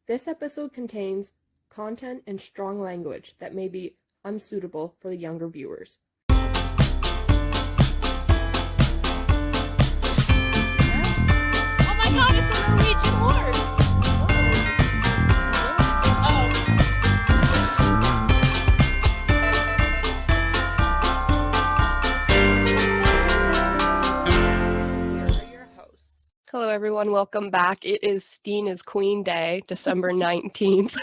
This episode contains content and strong language that may be unsuitable for the younger viewers. Oh my god, it's a Norwegian horse! Hello everyone, welcome back. It is Steen is Queen Day, December 19th.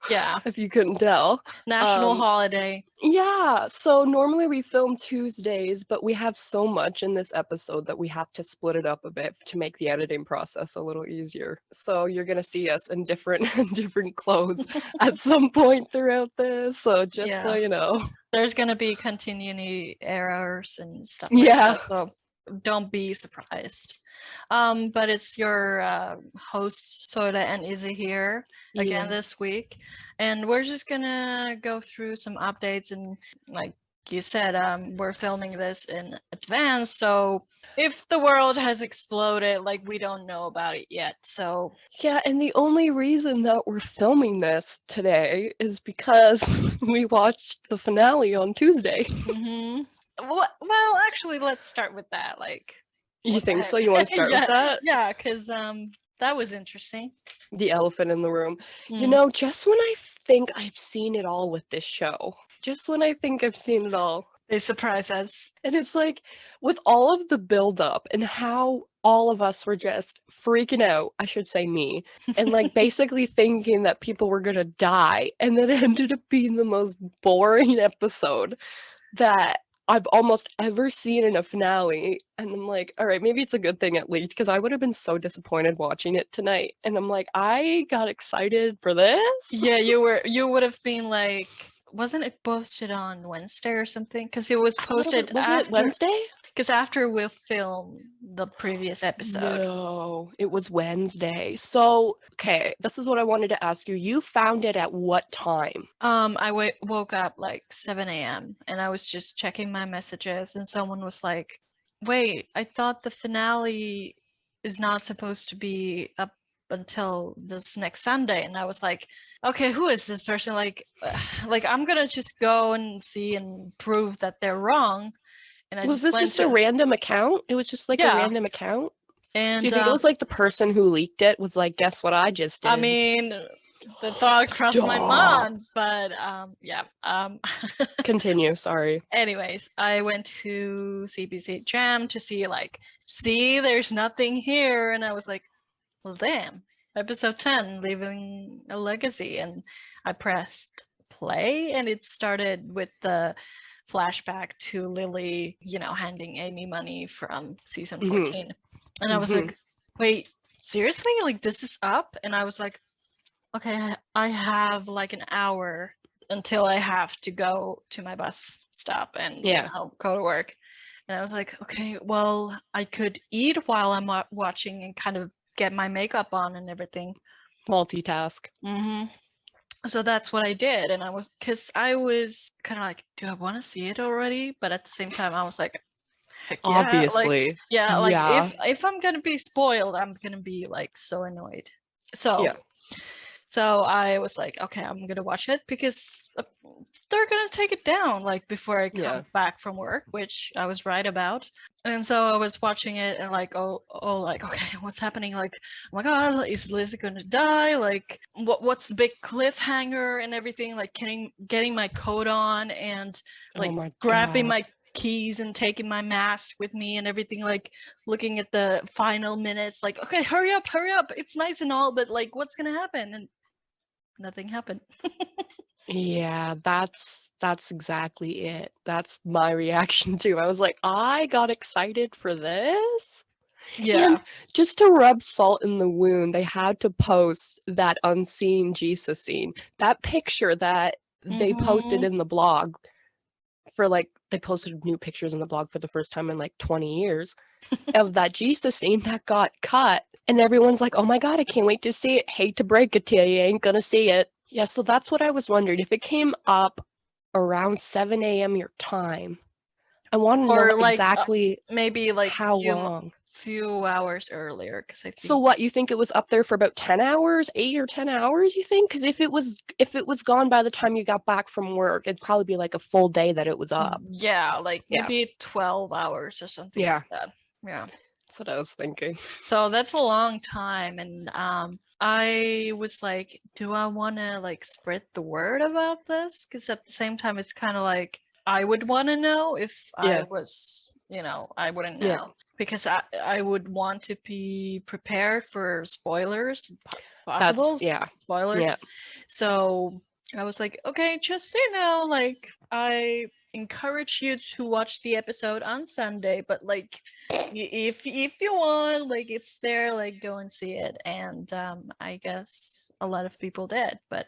Yeah. If you couldn't tell. National holiday. Yeah, so normally we film Tuesdays, but we have so much in this episode that we have to split it up a bit to make the editing process a little easier. So you're gonna see us in different clothes at some point throughout this, so just so you know. There's gonna be continuity errors and stuff like that, so don't be surprised. But it's your host Soile and Isabelle here again this week, and we're just gonna go through some updates. And like you said, we're filming this in advance, so if the world has exploded, like, we don't know about it yet. So yeah, and the only reason that we're filming this today is because we watched the finale on Tuesday. Well, actually, let's start with that. Like, you think so? You want to start with that? Yeah, because that was interesting. The elephant in the room. You know, just when I think I've seen it all with this show, just when I think I've seen it all, they surprise us. And it's like, with all of the build-up and how all of us were just freaking out, I should say me, and like basically thinking that people were gonna die, and then it ended up being the most boring episode that I've almost ever seen in a finale. And I'm like, all right, maybe it's a good thing at least, because I would have been so disappointed watching it tonight. And I'm like, I got excited for this. Yeah, you would have been like, wasn't it posted on Wednesday or something? Because it was posted was it Wednesday? Because after we'll film the previous episode. No, it was Wednesday. So, okay, this is what I wanted to ask you. You found it at what time? I woke up like 7 a.m. and I was just checking my messages, and someone was like, wait, I thought the finale is not supposed to be up until this next Sunday. And I was like, okay, who is this person? Like I'm gonna just go and see and prove that they're wrong. And was this just a random account? It was just like a random account? And do you think it was like the person who leaked it was like, guess what I just did? I mean, the thought crossed my mind, but Continue, sorry. Anyways, I went to CBC Jam to see there's nothing here, and I was like, well, damn, episode 10, leaving a legacy. And I pressed play, and it started with the flashback to Lily, handing Amy money from season 14. And I was like, wait, seriously? Like, this is up? And I was like, okay, I have like an hour until I have to go to my bus stop and go to work. And I was like, okay, well, I could eat while I'm watching and kind of get my makeup on and everything. Multitask. So that's what I did. And I was kind of like, do I want to see it already? But at the same time, I was like, heck yeah. Obviously. If I'm going to be spoiled, I'm going to be like so annoyed. So I was like, okay, I'm going to watch it because they're going to take it down like before I come back from work, which I was right about. And so I was watching it and like, like, okay, what's happening? Like, oh my God, is Lizzie going to die? Like, what's the big cliffhanger and everything? Like getting my coat on and like grabbing my keys and taking my mask with me and everything, like looking at the final minutes, like, okay, hurry up. It's nice and all, but like, what's going to happen? And nothing happened. Yeah, that's exactly it. That's my reaction too. I was like, I got excited for this. Yeah. And just to rub salt in the wound, they had to post that unseen Jesus scene. That picture that they posted in the blog for like, they posted new pictures in the blog for the first time in like 20 years of that Jesus scene that got cut. And everyone's like, oh my God, I can't wait to see it. Hate to break it to you, you ain't gonna see it. Yeah, so that's what I was wondering. If it came up around 7 a.m. your time, I want to know like, exactly maybe like how long. few hours earlier because I think. So what, you think it was up there for about 10 hours, 8 or 10 hours, you think? Because if it was gone by the time you got back from work, it'd probably be like a full day that it was up. Yeah, like maybe 12 hours or something like that. Yeah. That's what I was thinking. So that's a long time, and I was like, do I want to like spread the word about this? Because at the same time, it's kind of like I would want to know if I was, I wouldn't know because I would want to be prepared for spoilers, possible spoilers. Yeah. So I was like, okay, just like I encourage you to watch the episode on Sunday, but like if you want, like it's there, like go and see it. And I guess a lot of people did, but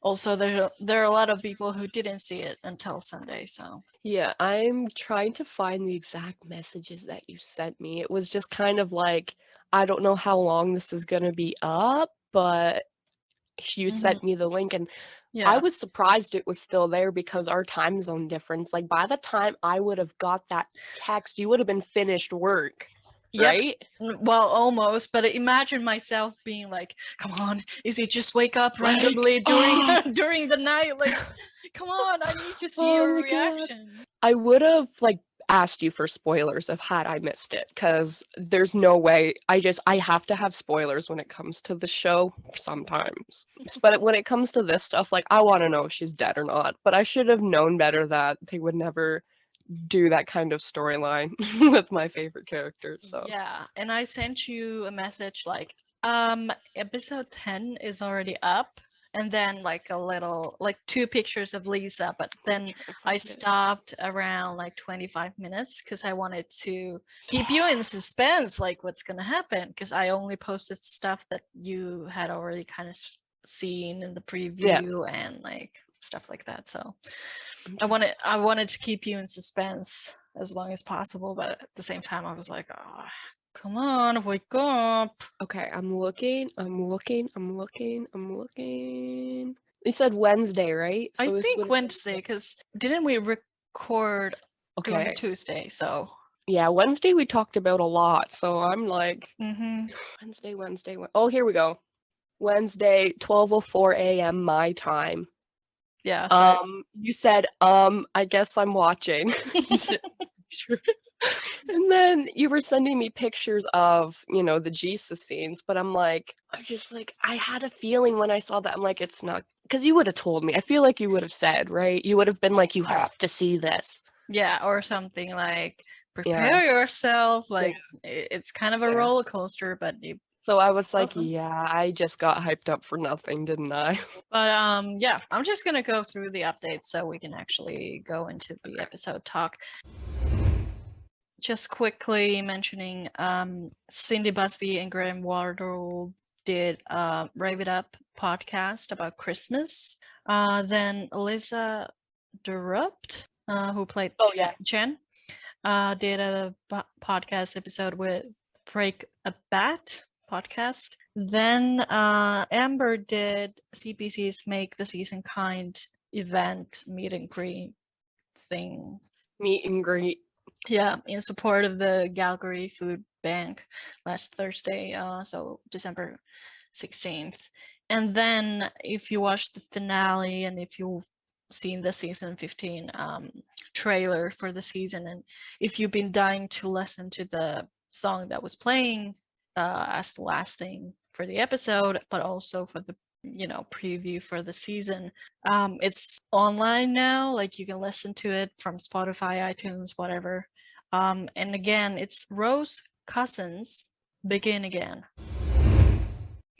also there are a lot of people who didn't see it until Sunday. So yeah, I'm trying to find the exact messages that you sent me. It was just kind of like, I don't know how long this is gonna be up, but you sent me the link, and I was surprised it was still there because our time zone difference. Like by the time I would have got that text, you would have been finished work. Right? Well, almost, but imagine myself being like, come on, Izzy, just wake up randomly during the night. Like, come on, I need to see your reaction. God. I would have like asked you for spoilers if had I missed it, because there's no way. I have to have spoilers when it comes to the show sometimes. But when it comes to this stuff, like I want to know if she's dead or not. But I should have known better that they would never do that kind of storyline with my favorite characters. So yeah, and I sent you a message like episode 10 is already up, and then like a little like 2 pictures of Lisa, but then I stopped around like 25 minutes because I wanted to keep you in suspense, like what's gonna happen, because I only posted stuff that you had already kind of seen in the preview and like stuff like that. So I wanted to keep you in suspense as long as possible, but at the same time I was like, oh, come on, wake up. Okay, I'm looking. You said Wednesday, right? So I think Wednesday, because didn't we record on Tuesday? So yeah, Wednesday we talked about a lot. So I'm like, Wednesday. Oh, here we go. Wednesday, 12:04 a.m. my time. Yeah. So you said, I guess I'm watching. Sure. And then you were sending me pictures of, the Jesus scenes, but I'm like, I had a feeling when I saw that, I'm like, it's not, because you would have told me. I feel like you would have said, right? You would have been like, you have to see this. Yeah, or something like, prepare yourself. Like, it's kind of a roller coaster, but so I was like, yeah, I just got hyped up for nothing, didn't I? But yeah, I'm just gonna go through the updates so we can actually go into the episode talk. Just quickly mentioning, Cindy Busby and Graham Wardle did Rave It Up podcast about Christmas. Then Alyssa Derupt, who played Jen, did a podcast episode with Break a Bat podcast. Then Amber did CBC's Make the Season Kind event meet and greet thing. Meet and greet. Yeah, in support of the Calgary Food Bank last Thursday, so December 16th. And then if you watch the finale and if you've seen the season 15 trailer for the season, and if you've been dying to listen to the song that was playing as the last thing for the episode, but also for the preview for the season, it's online now, like you can listen to it from Spotify, iTunes, whatever. And again, it's Rose Cousins, Begin Again.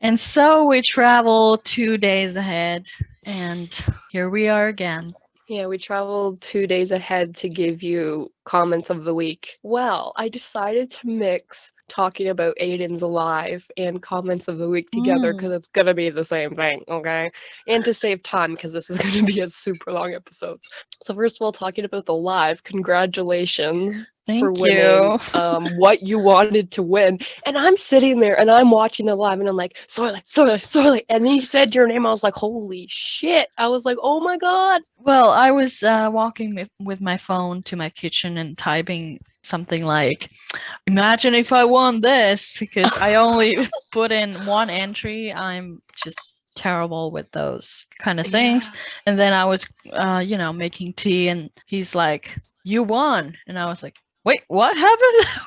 And so we travel 2 days ahead, and here we are again. Yeah, we traveled 2 days ahead to give you comments of the week. Well, I decided to mix talking about Aiden's Alive and comments of the week together because it's going to be the same thing, okay? And to save time because this is going to be a super long episode. So first of all, talking about the live, congratulations. For winning what you wanted to win. And I'm sitting there and I'm watching the live and I'm like, Soile. And then you said your name. I was like, holy shit. I was like, oh my God. Well, I was walking with my phone to my kitchen and typing something like, imagine if I won this, because I only put in one entry. I'm just terrible with those kind of things. Yeah. And then I was, making tea, and he's like, you won. And I was like, wait, what happened?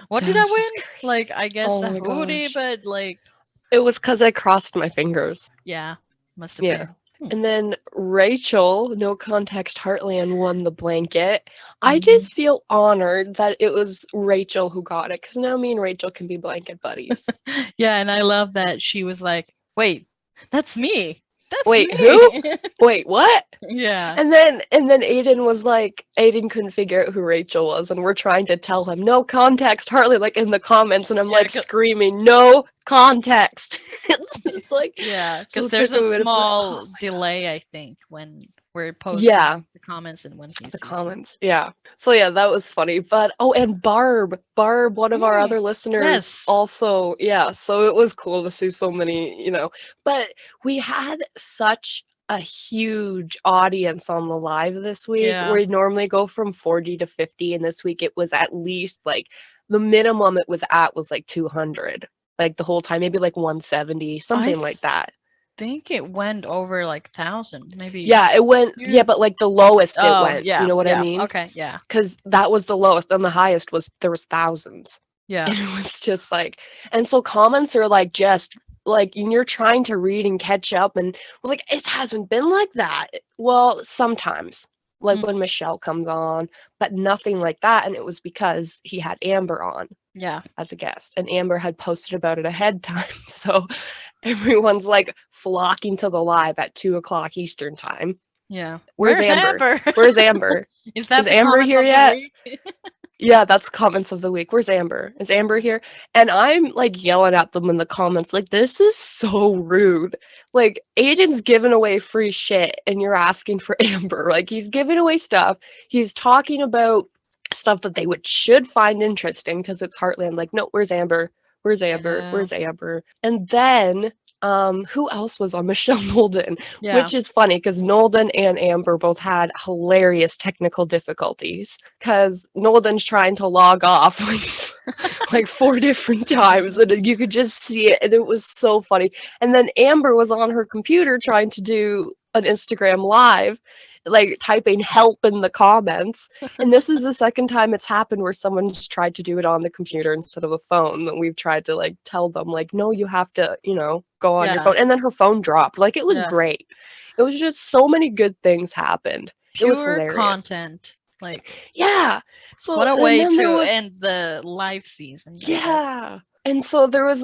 What That did I was just win? great. Like, I guess Oh a my hoodie, gosh. but like, It was because I crossed my fingers. yeah, must have Yeah. been. And then Rachel, no context Heartland, won the blanket. I Mhm. just feel honored that it was Rachel who got it, because now me and Rachel can be blanket buddies. Yeah, and I love that she was like, wait, that's me. That's Wait, who? me. Wait, what? Yeah. And then Aiden was like, Aiden couldn't figure out who Rachel was, and we're trying to tell him no context, Hartley, like in the comments, and I'm Yeah, like screaming, no context. It's just like, yeah, so because it took there's a a minute, but oh small my delay, I think, when we're posting yeah, the comments and when he the sees them. comments, yeah. So yeah, that was funny. But oh, and Barb, one of our Mm, other listeners, yes. also, yeah. So it was cool to see so many. But we had such a huge audience on the live this week. Yeah. We normally go from 40 to 50, and this week it was at least like the minimum it was at was like 200, like the whole time, maybe like 170, I something like that. think it went over like 1,000, maybe. Yeah, it went, yeah, You. but like the lowest it Oh, went, you yeah, know what I yeah. mean? Okay, yeah, Because that was the lowest, and the highest was there was thousands. yeah. And it was just like, and so comments are like just like, and you're trying to read and catch up, and we're like, it hasn't been like that. Well, sometimes, like Mm, when Michelle comes on, but nothing like that. And it was because he had Amber on yeah, as a guest, and Amber had posted about it ahead time. So everyone's like flocking to the live at 2 o'clock Eastern time. yeah. Where's Where's Amber? Amber? Where's Amber? Is Is that the Amber comment here of the yet? week? Yeah, that's comments of the week. Where's Amber? Is Amber here? And I'm like yelling at them in the comments, like, this is so rude. Like, Aiden's giving away free shit and you're asking for Amber. Like, he's giving away stuff. He's talking about stuff that they should find interesting because it's Heartland. Like, no, where's Amber? Where's Amber? Yeah, Where's Amber? And then who else was on? Michelle Nolden, yeah, which is funny because Nolden and Amber both had hilarious technical difficulties because Nolden's trying to log off like 4 different times, and you could just see it, and it was so funny. And then Amber was on her computer trying to do an Instagram live, like typing help in the comments. And this is the second time it's happened where someone's tried to do it on the computer instead of the phone. That we've tried to like tell them, like, no, you have to, go on your yeah, phone. And then her phone dropped. Like, it was yeah. great. It was just so many good things happened. It was Pure hilarious. content. Like, Yeah. So what a and way then there to was end the live season, I guess. yeah. And so there was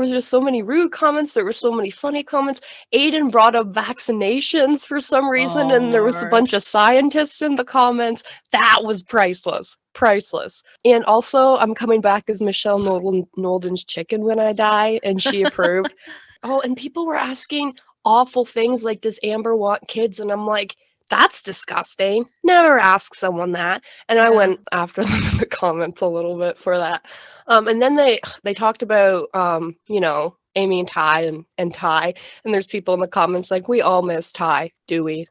just so many rude comments, there were so many funny comments. Aiden brought up vaccinations for some reason, Oh, and there was a Lord. bunch of scientists in the comments. That was priceless. Priceless. And also, I'm coming back as Michelle Nolden's chicken when I die, and she approved. Oh, and people were asking awful things like, does Amber want kids? And I'm like, that's disgusting. Never ask someone that. And I Yeah. went after them in the comments a little bit for that. And then they talked about Amy and Ty and Ty, and there's people in the comments like, we all miss Ty, do we?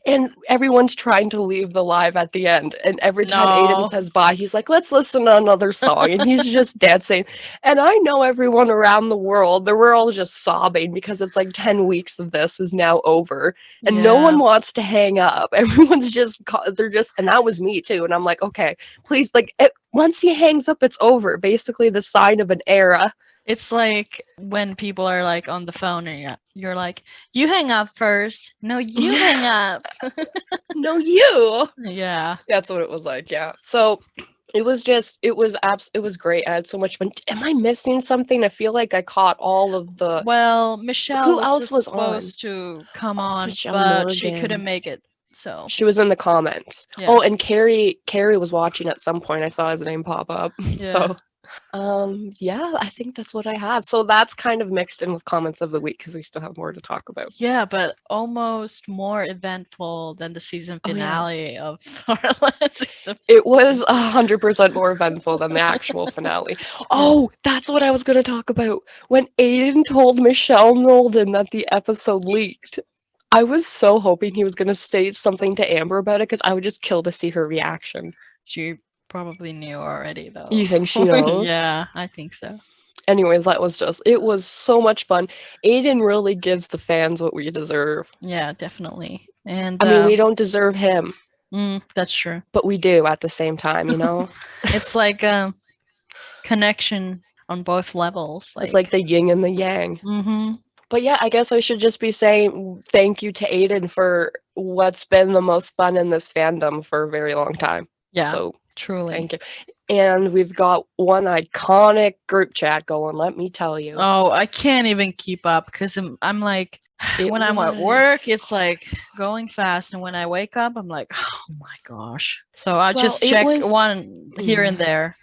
And everyone's trying to leave the live at the end. And every time Aiden No. says bye, he's like, let's listen to another song. And he's just dancing. And I know everyone around the world, we're all just sobbing because it's like 10 weeks of this is now over. And no Yeah. one wants to hang up. Everyone's just, they're just, and that was me too. And I'm like, okay, please, like, once he hangs up, it's over. Basically, the sign of an era. It's like when people are like on the phone and you're like, you hang up first. No, you hang up. No, you. Yeah. That's what it was like, yeah. So it was great. I had so much fun. Am I missing something? I feel like I caught all of the Well, Michelle who was else was on? supposed to come on, Michelle but she couldn't Morgan. make it. So, She was in the comments. yeah. Oh, and Carrie was watching at some point. I saw his name pop up. Yeah. Yeah, I think that's what I have. So that's kind of mixed in with comments of the week because we still have more to talk about. Yeah, but almost more eventful than the season Oh, yeah. finale of Heartland season. It was 100% more eventful than the actual finale. Oh, that's what I was going to talk about. When Aiden told Michelle Nolden that the episode leaked, I was so hoping he was going to say something to Amber about it because I would just kill to see her reaction. She probably knew already, though. You think she knows? Yeah, I think so. Anyways, it was so much fun. Aiden really gives the fans what we deserve. Yeah, definitely. And I mean, we don't deserve him. That's true. But we do at the same time, you know? It's like a connection on both levels. It's like the yin and the yang. Mm-hmm. But yeah, I guess I should just be saying thank you to Aiden for what's been the most fun in this fandom for a very long time. Yeah, so truly. Thank you. And we've got one iconic group chat going, let me tell you. Oh, I can't even keep up because I'm like, when I'm at work, it's like going fast. And when I wake up, I'm like, oh my gosh. So I just check one here and there.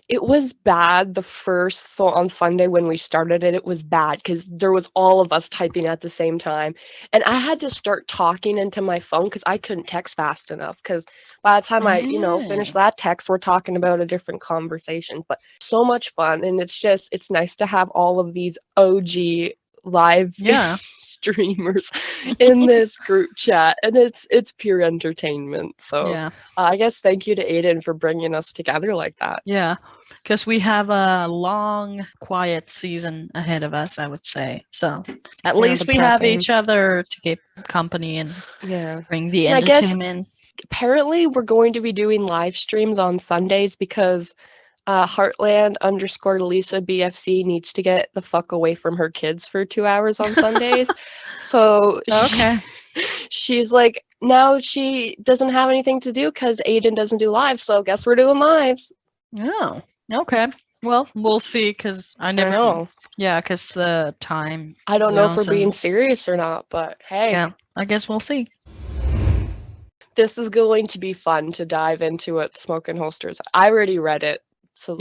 It was bad so on Sunday when we started it was bad because there was all of us typing at the same time, and I had to start talking into my phone because I couldn't text fast enough, because by the time I finish that text, we're talking about a different conversation. But so much fun, and it's nice to have all of these OG live streamers in this group chat, and it's pure entertainment. So I guess thank you to Aiden for bringing us together like that. Yeah, because we have a long quiet season ahead of us, I would say. So at least we have each other to keep company and bring the entertainment. Apparently we're going to be doing live streams on Sundays because Heartland _ Lisa BFC needs to get the fuck away from her kids for 2 hours on Sundays. So she's like, now she doesn't have anything to do because Aiden doesn't do live. So guess we're doing lives. Oh, okay. Well, we'll see, because I never know. Yeah, because the time. I don't know if we're being serious or not, but hey. Yeah, I guess we'll see. This is going to be fun to dive into what Smoking Holsters. I already read it. So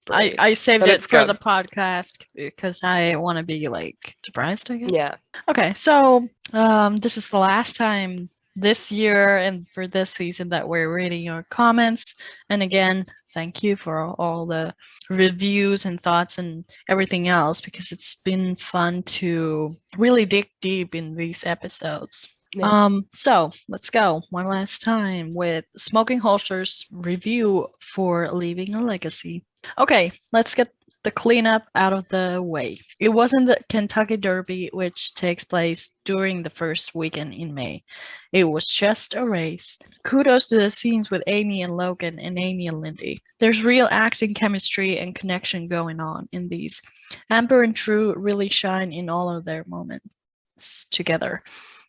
I saved it for the podcast because I want to be like surprised, I guess. Yeah. Okay, so this is the last time this year and for this season that we're reading your comments. And again, thank you for all the reviews and thoughts and everything else, because it's been fun to really dig deep in these episodes. So let's go one last time with Smoking Holsters review for Leaving a Legacy. Okay, let's get the cleanup out of the way. It wasn't the Kentucky Derby, which takes place during the first weekend in May. It was just a race. Kudos to the scenes with Amy and Logan and Amy and Lindy. There's real acting chemistry and connection going on in these. Amber and True really shine in all of their moments together.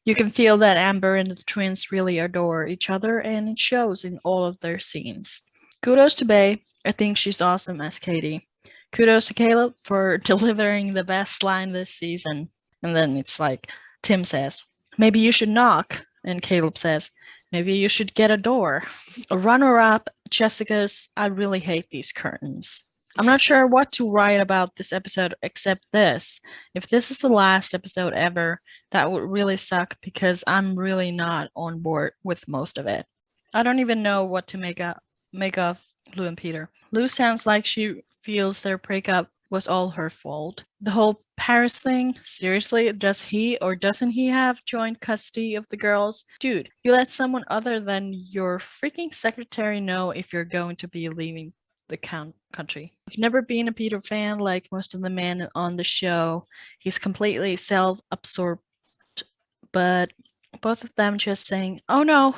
You can feel that Amber and the twins really adore each other, and it shows in all of their scenes. Kudos to Bae. I think she's awesome as Katie. Kudos to Caleb for delivering the best line this season. And then it's like, Tim says, maybe you should knock. And Caleb says, maybe you should get a door. A runner-up, Jessica's, I really hate these curtains. I'm not sure what to write about this episode except this. If this is the last episode ever, that would really suck, because I'm really not on board with most of it. I don't even know what to make of Lou and Peter. Lou sounds like she feels their breakup was all her fault. The whole Paris thing, seriously, does he or doesn't he have joint custody of the girls? Dude, you let someone other than your freaking secretary know if you're going to be leaving the country. I've never been a Peter fan like most of the men on the show. He's completely self-absorbed, but both of them just saying, oh no,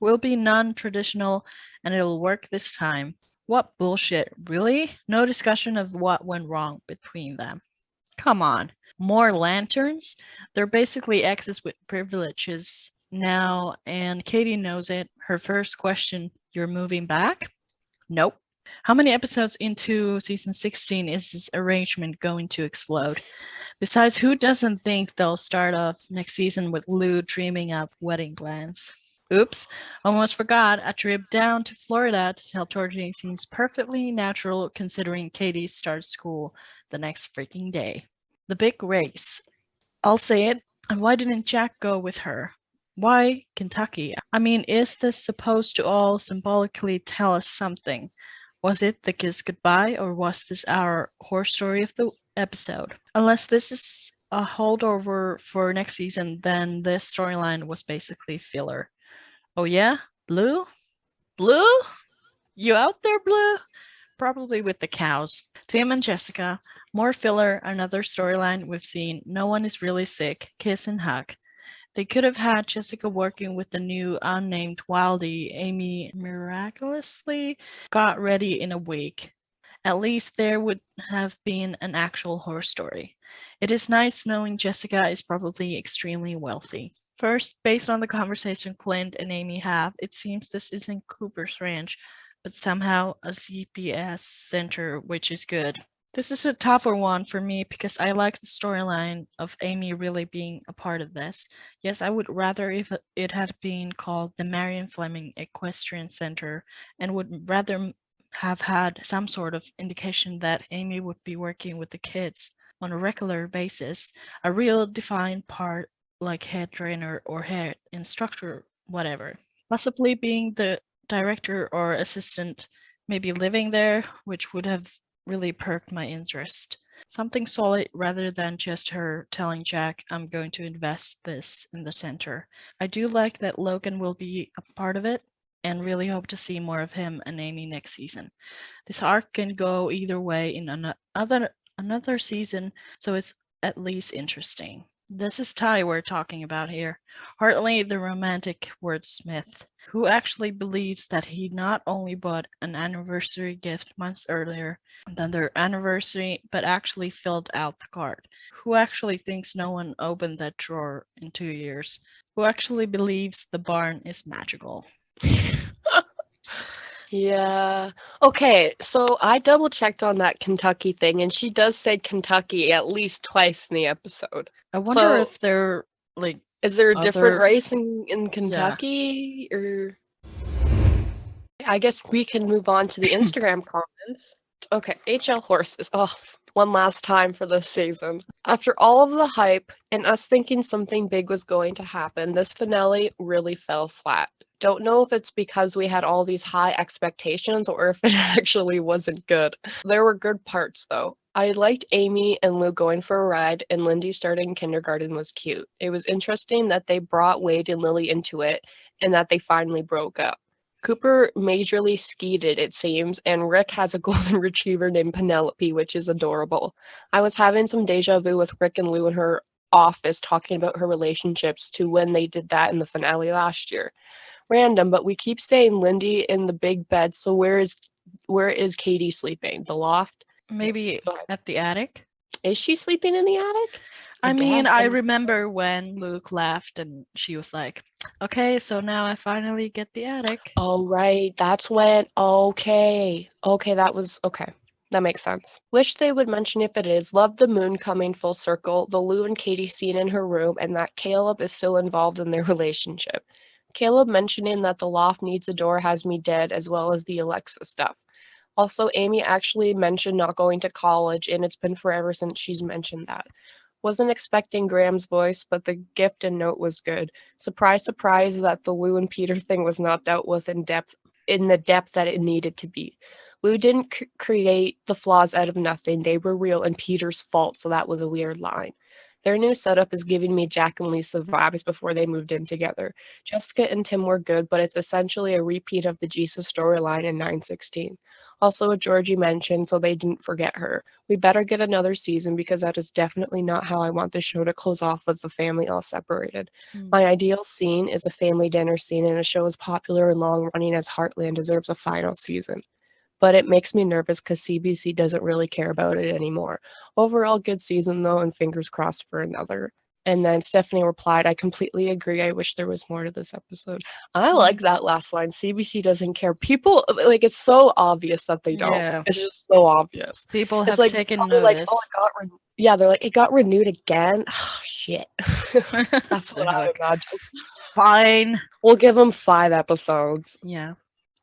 we'll be non-traditional and it'll work this time. What bullshit, really? No discussion of what went wrong between them. Come on. More lanterns? They're basically exes with privileges now, and Katie knows it. Her first question, you're moving back? Nope. How many episodes into season 16 is this arrangement going to explode? Besides, who doesn't think they'll start off next season with Lou dreaming up wedding plans? Oops, almost forgot. A trip down to Florida to tell Georgie seems perfectly natural considering Katie starts school the next freaking day. The big race. I'll say it. And why didn't Jack go with her? Why Kentucky? I mean, is this supposed to all symbolically tell us something? Was it the kiss goodbye, or was this our horror story of the episode? Unless this is a holdover for next season, then this storyline was basically filler. Oh yeah? Blue? Blue? You out there, Blue? Probably with the cows. Tim and Jessica. More filler, another storyline we've seen. No one is really sick. Kiss and hug. They could have had Jessica working with the new unnamed Wildie. Amy miraculously got ready in a week. At least there would have been an actual horror story. It is nice knowing Jessica is probably extremely wealthy. First, based on the conversation Clint and Amy have, it seems this isn't Cooper's ranch, but somehow a CPS center, which is good. This is a tougher one for me because I like the storyline of Amy really being a part of this. Yes, I would rather if it had been called the Marion Fleming Equestrian Center and would rather have had some sort of indication that Amy would be working with the kids on a regular basis, a real defined part like head trainer or head instructor, whatever. Possibly being the director or assistant, maybe living there, which would have really perked my interest. Something solid rather than just her telling Jack, I'm going to invest this in the center. I do like that Logan will be a part of it and really hope to see more of him and Amy next season. This arc can go either way in another season, so it's at least interesting. This is Ty we're talking about here. Heartland, the romantic wordsmith, who actually believes that he not only bought an anniversary gift months earlier than their anniversary, but actually filled out the card. Who actually thinks no one opened that drawer in 2 years. Who actually believes the barn is magical. Yeah. Okay, so I double checked on that Kentucky thing, and she does say Kentucky at least twice in the episode. I wonder if they're like. Is there a different other- race in Kentucky? Or I guess we can move on to the Instagram comments. Okay, HL Horses. Oh, one last time for this season. After all of the hype and us thinking something big was going to happen, this finale really fell flat. Don't know if it's because we had all these high expectations or if it actually wasn't good. There were good parts though. I liked Amy and Lou going for a ride, and Lindy starting kindergarten was cute. It was interesting that they brought Wade and Lily into it and that they finally broke up. Cooper majorly skeeted, it seems, and Rick has a golden retriever named Penelope, which is adorable. I was having some deja vu with Rick and Lou in her office talking about her relationships to when they did that in the finale last year. Random, but we keep saying Lindy in the big bed, so where is Katie sleeping? The loft? Maybe at the attic? Is she sleeping in the attic? I mean, I remember when Luke left and she was like, okay, so now I finally get the attic. Oh, right. That's when. Okay. Okay, that makes sense. Wish they would mention if it is. Love the moon coming full circle, the Lou and Katie scene in her room, and that Caleb is still involved in their relationship. Caleb mentioning that the loft needs a door has me dead, as well as the Alexa stuff. Also, Amy actually mentioned not going to college, and it's been forever since she's mentioned that. Wasn't expecting Graham's voice, but the gift and note was good. Surprise, surprise that the Lou and Peter thing was not dealt with in the depth that it needed to be. Lou didn't create the flaws out of nothing. They were real and Peter's fault, so that was a weird line. Their new setup is giving me Jack and Lisa vibes before they moved in together. Jessica and Tim were good, but it's essentially a repeat of the Jesus storyline in 916. Also, a Georgie mentioned, so they didn't forget her. We better get another season because that is definitely not how I want the show to close off with the family all separated. My ideal scene is a family dinner scene, and a show as popular and long-running as Heartland deserves a final season. But it makes me nervous because CBC doesn't really care about it anymore. Overall, good season though, and fingers crossed for another. And then Stephanie replied, I completely agree. I wish there was more to this episode. I like that last line. CBC doesn't care. People, like, it's so obvious that they don't. Yeah. It's just so obvious. People It's have like, taken probably like, notice. oh, they're like, it got renewed again? Oh, shit. That's what I imagine. Fine. We'll give them 5 episodes. Yeah.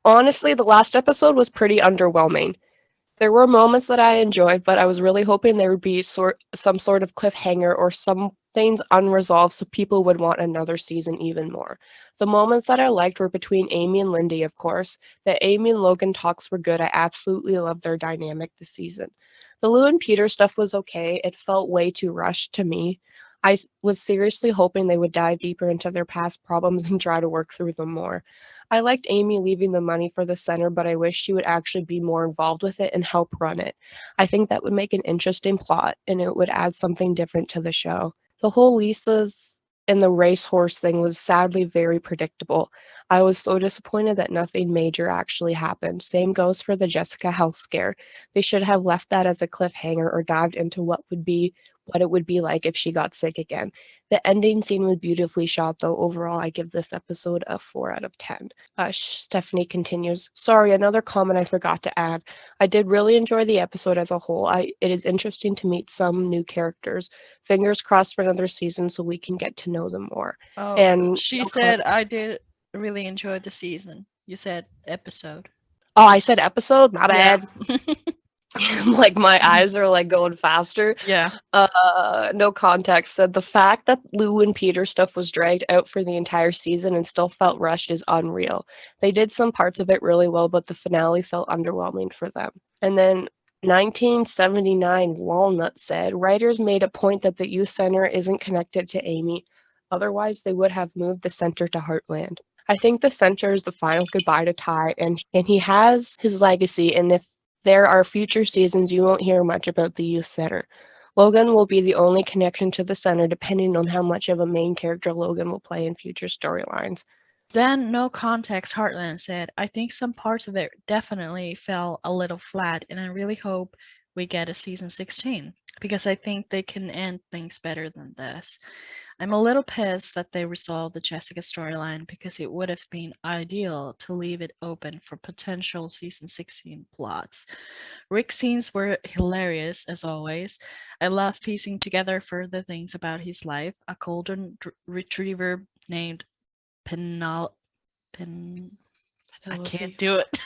Honestly, the last episode was pretty underwhelming. There were moments that I enjoyed, but I was really hoping there would be some sort of cliffhanger or some things unresolved so people would want another season even more. The moments that I liked were between Amy and Lindy, of course. The Amy and Logan talks were good. I absolutely loved their dynamic this season. The Lou and Peter stuff was okay. It felt way too rushed to me. was seriously hoping they would dive deeper into their past problems and try to work through them more. I liked Amy leaving the money for the center, but I wish she would actually be more involved with it and help run it. I think that would make an interesting plot, and it would add something different to the show. The whole Lisa's and the racehorse thing was sadly very predictable. I was so disappointed that nothing major actually happened. Same goes for the Jessica health scare. They should have left that as a cliffhanger or dived into what it would be like if she got sick again. The ending scene was beautifully shot, though. Overall, I give this episode a 4 out of 10. Stephanie continues, sorry, another comment I forgot to add. I did really enjoy the episode as a whole. It is interesting to meet some new characters. Fingers crossed for another season so we can get to know them more. Oh, And she said I did really enjoy the season. You said episode. Oh, I said episode? My Yeah. bad. Like my eyes are like going faster. Yeah. No context said the fact that Lou and Peter stuff was dragged out for the entire season and still felt rushed is unreal. They did some parts of it really well, but the finale felt underwhelming for them. And then 1979 Walnut said, writers made a point that the youth center isn't connected to Amy. Otherwise, they would have moved the center to Heartland. I think the center is the final goodbye to Ty, and he has his legacy, and if there are future seasons, you won't hear much about the youth center. Logan will be the only connection to the center, depending on how much of a main character Logan will play in future storylines. Then, no context, Heartland said, I think some parts of it definitely fell a little flat, and I really hope we get a season 16, because I think they can end things better than this. I'm a little pissed that they resolved the Jessica storyline because it would have been ideal to leave it open for potential season 16 plots. Rick's scenes were hilarious, as always. I love piecing together further things about his life. A golden retriever named I can't do it.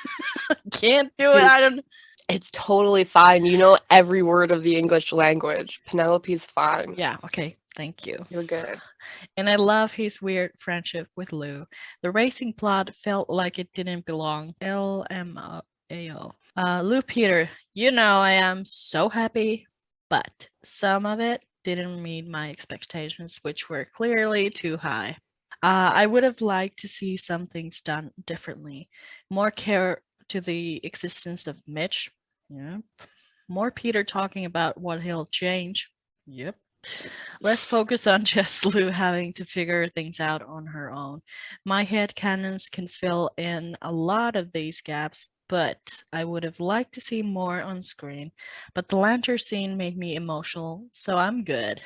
Can't do it. I don't. It's totally fine. You know every word of the English language. Penelope's fine. Yeah, okay. Thank you. You're good. And I love his weird friendship with Lou. The racing plot felt like it didn't belong. LMAO. Lou Peter, you know I am so happy, but some of it didn't meet my expectations, which were clearly too high. I would have liked to see some things done differently. More care to the existence of Mitch. Yeah. More Peter talking about what he'll change. Yep. Let's focus on just Lou having to figure things out on her own. My headcanons can fill in a lot of these gaps, but I would have liked to see more on screen. But the lantern scene made me emotional, so I'm good.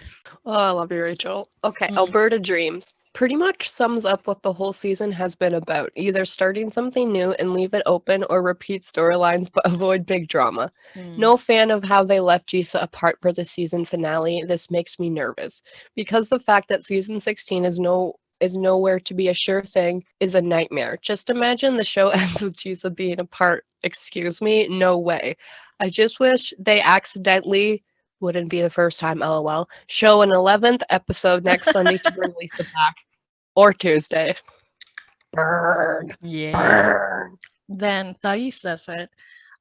Oh, I love you, Rachel. Okay, Alberta Dreams. Pretty much sums up what the whole season has been about. Either starting something new and leave it open or repeat storylines but avoid big drama. No fan of how they left Jisa apart for the season finale. This makes me nervous. Because the fact that season 16 is nowhere to be a sure thing is a nightmare. Just imagine the show ends with Jisa being apart. Excuse me? No way. I just wish they accidentally, wouldn't be the first time, lol, show an 11th episode next Sunday to bring Lisa back. Or Tuesday. Burn. Yeah. Burn. Then Thaisa said,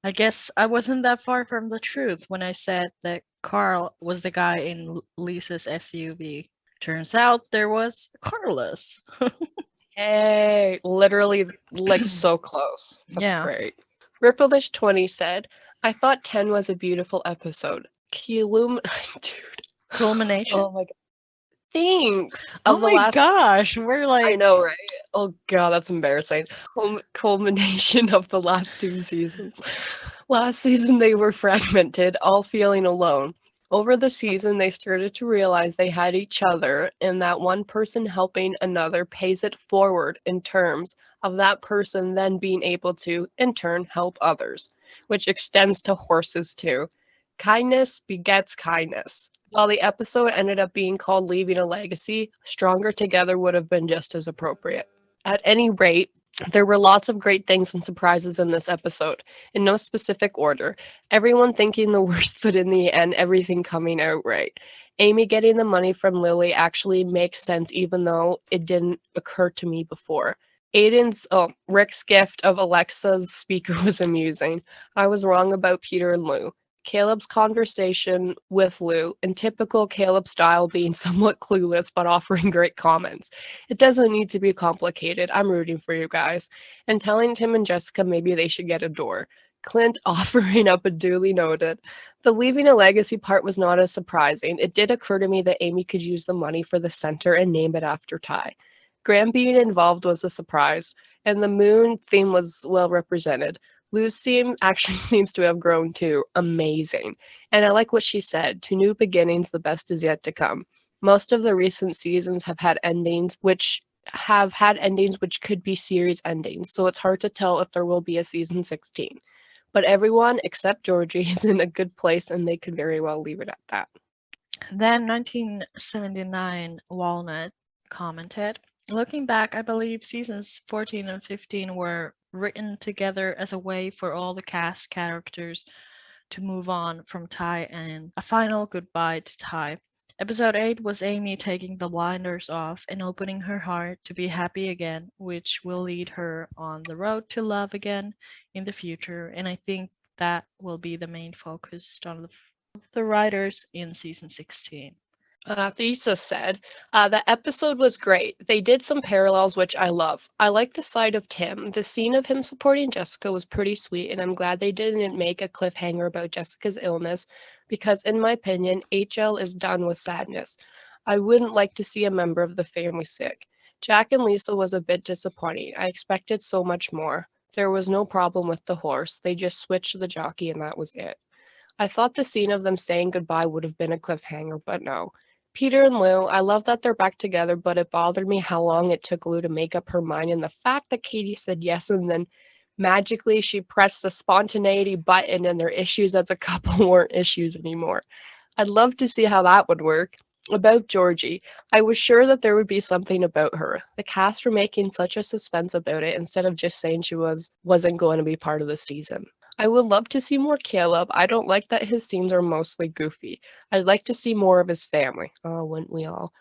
I guess I wasn't that far from the truth when I said that Carl was the guy in Lisa's SUV. Turns out there was Carlos. Hey, literally, like, so close. That's great. Rippledish20 said, I thought 10 was a beautiful episode. Dude. Culmination? Oh my god. Thanks. Oh my gosh, we're like... I know, right? Oh god, that's embarrassing. Culmination of the last 2 seasons. Last season they were fragmented, all feeling alone. Over the season, they started to realize they had each other, and that one person helping another pays it forward in terms of that person then being able to, in turn, help others, which extends to horses too. Kindness begets kindness. While the episode ended up being called Leaving a Legacy, Stronger Together would have been just as appropriate. At any rate, there were lots of great things and surprises in this episode, in no specific order. Everyone thinking the worst, but in the end, everything coming out right. Amy getting the money from Lily actually makes sense, even though it didn't occur to me before. Rick's gift of Alexa's speaker was amusing. I was wrong about Peter and Lou. Caleb's conversation with Lou, in typical Caleb style, being somewhat clueless but offering great comments. It doesn't need to be complicated. I'm rooting for you guys. And telling Tim and Jessica maybe they should get a door. Clint offering up a duly noted. The leaving a legacy part was not as surprising. It did occur to me that Amy could use the money for the center and name it after Ty. Graham being involved was a surprise, and the moon theme was well represented. Lou's theme actually seems to have grown too. Amazing. And I like what she said. To new beginnings, the best is yet to come. Most of the recent seasons have had endings which could be series endings, so it's hard to tell if there will be a season 16. But everyone except Georgie is in a good place, and they could very well leave it at that. Then 1979 Walnut commented, looking back, I believe seasons 14 and 15 were written together as a way for all the cast characters to move on from Ty and a final goodbye to Ty. Episode 8 was Amy taking the blinders off and opening her heart to be happy again, which will lead her on the road to love again in the future. And I think that will be the main focus on the writers in season 16. Thesis said, the episode was great. They did some parallels, which I love. I like the side of Tim. The scene of him supporting Jessica was pretty sweet, and I'm glad they didn't make a cliffhanger about Jessica's illness, because in my opinion, HL is done with sadness. I wouldn't like to see a member of the family sick. Jack and Lisa was a bit disappointing. I expected so much more. There was no problem with the horse. They just switched the jockey, and that was it. I thought the scene of them saying goodbye would have been a cliffhanger, but no. Peter and Lou, I love that they're back together, but it bothered me how long it took Lou to make up her mind, and the fact that Katie said yes and then magically she pressed the spontaneity button and their issues as a couple weren't issues anymore. I'd love to see how that would work. About Georgie, I was sure that there would be something about her. The cast were making such a suspense about it instead of just saying she wasn't going to be part of the season. I would love to see more Caleb. I don't like that his scenes are mostly goofy. I'd like to see more of his family. Oh, wouldn't we all?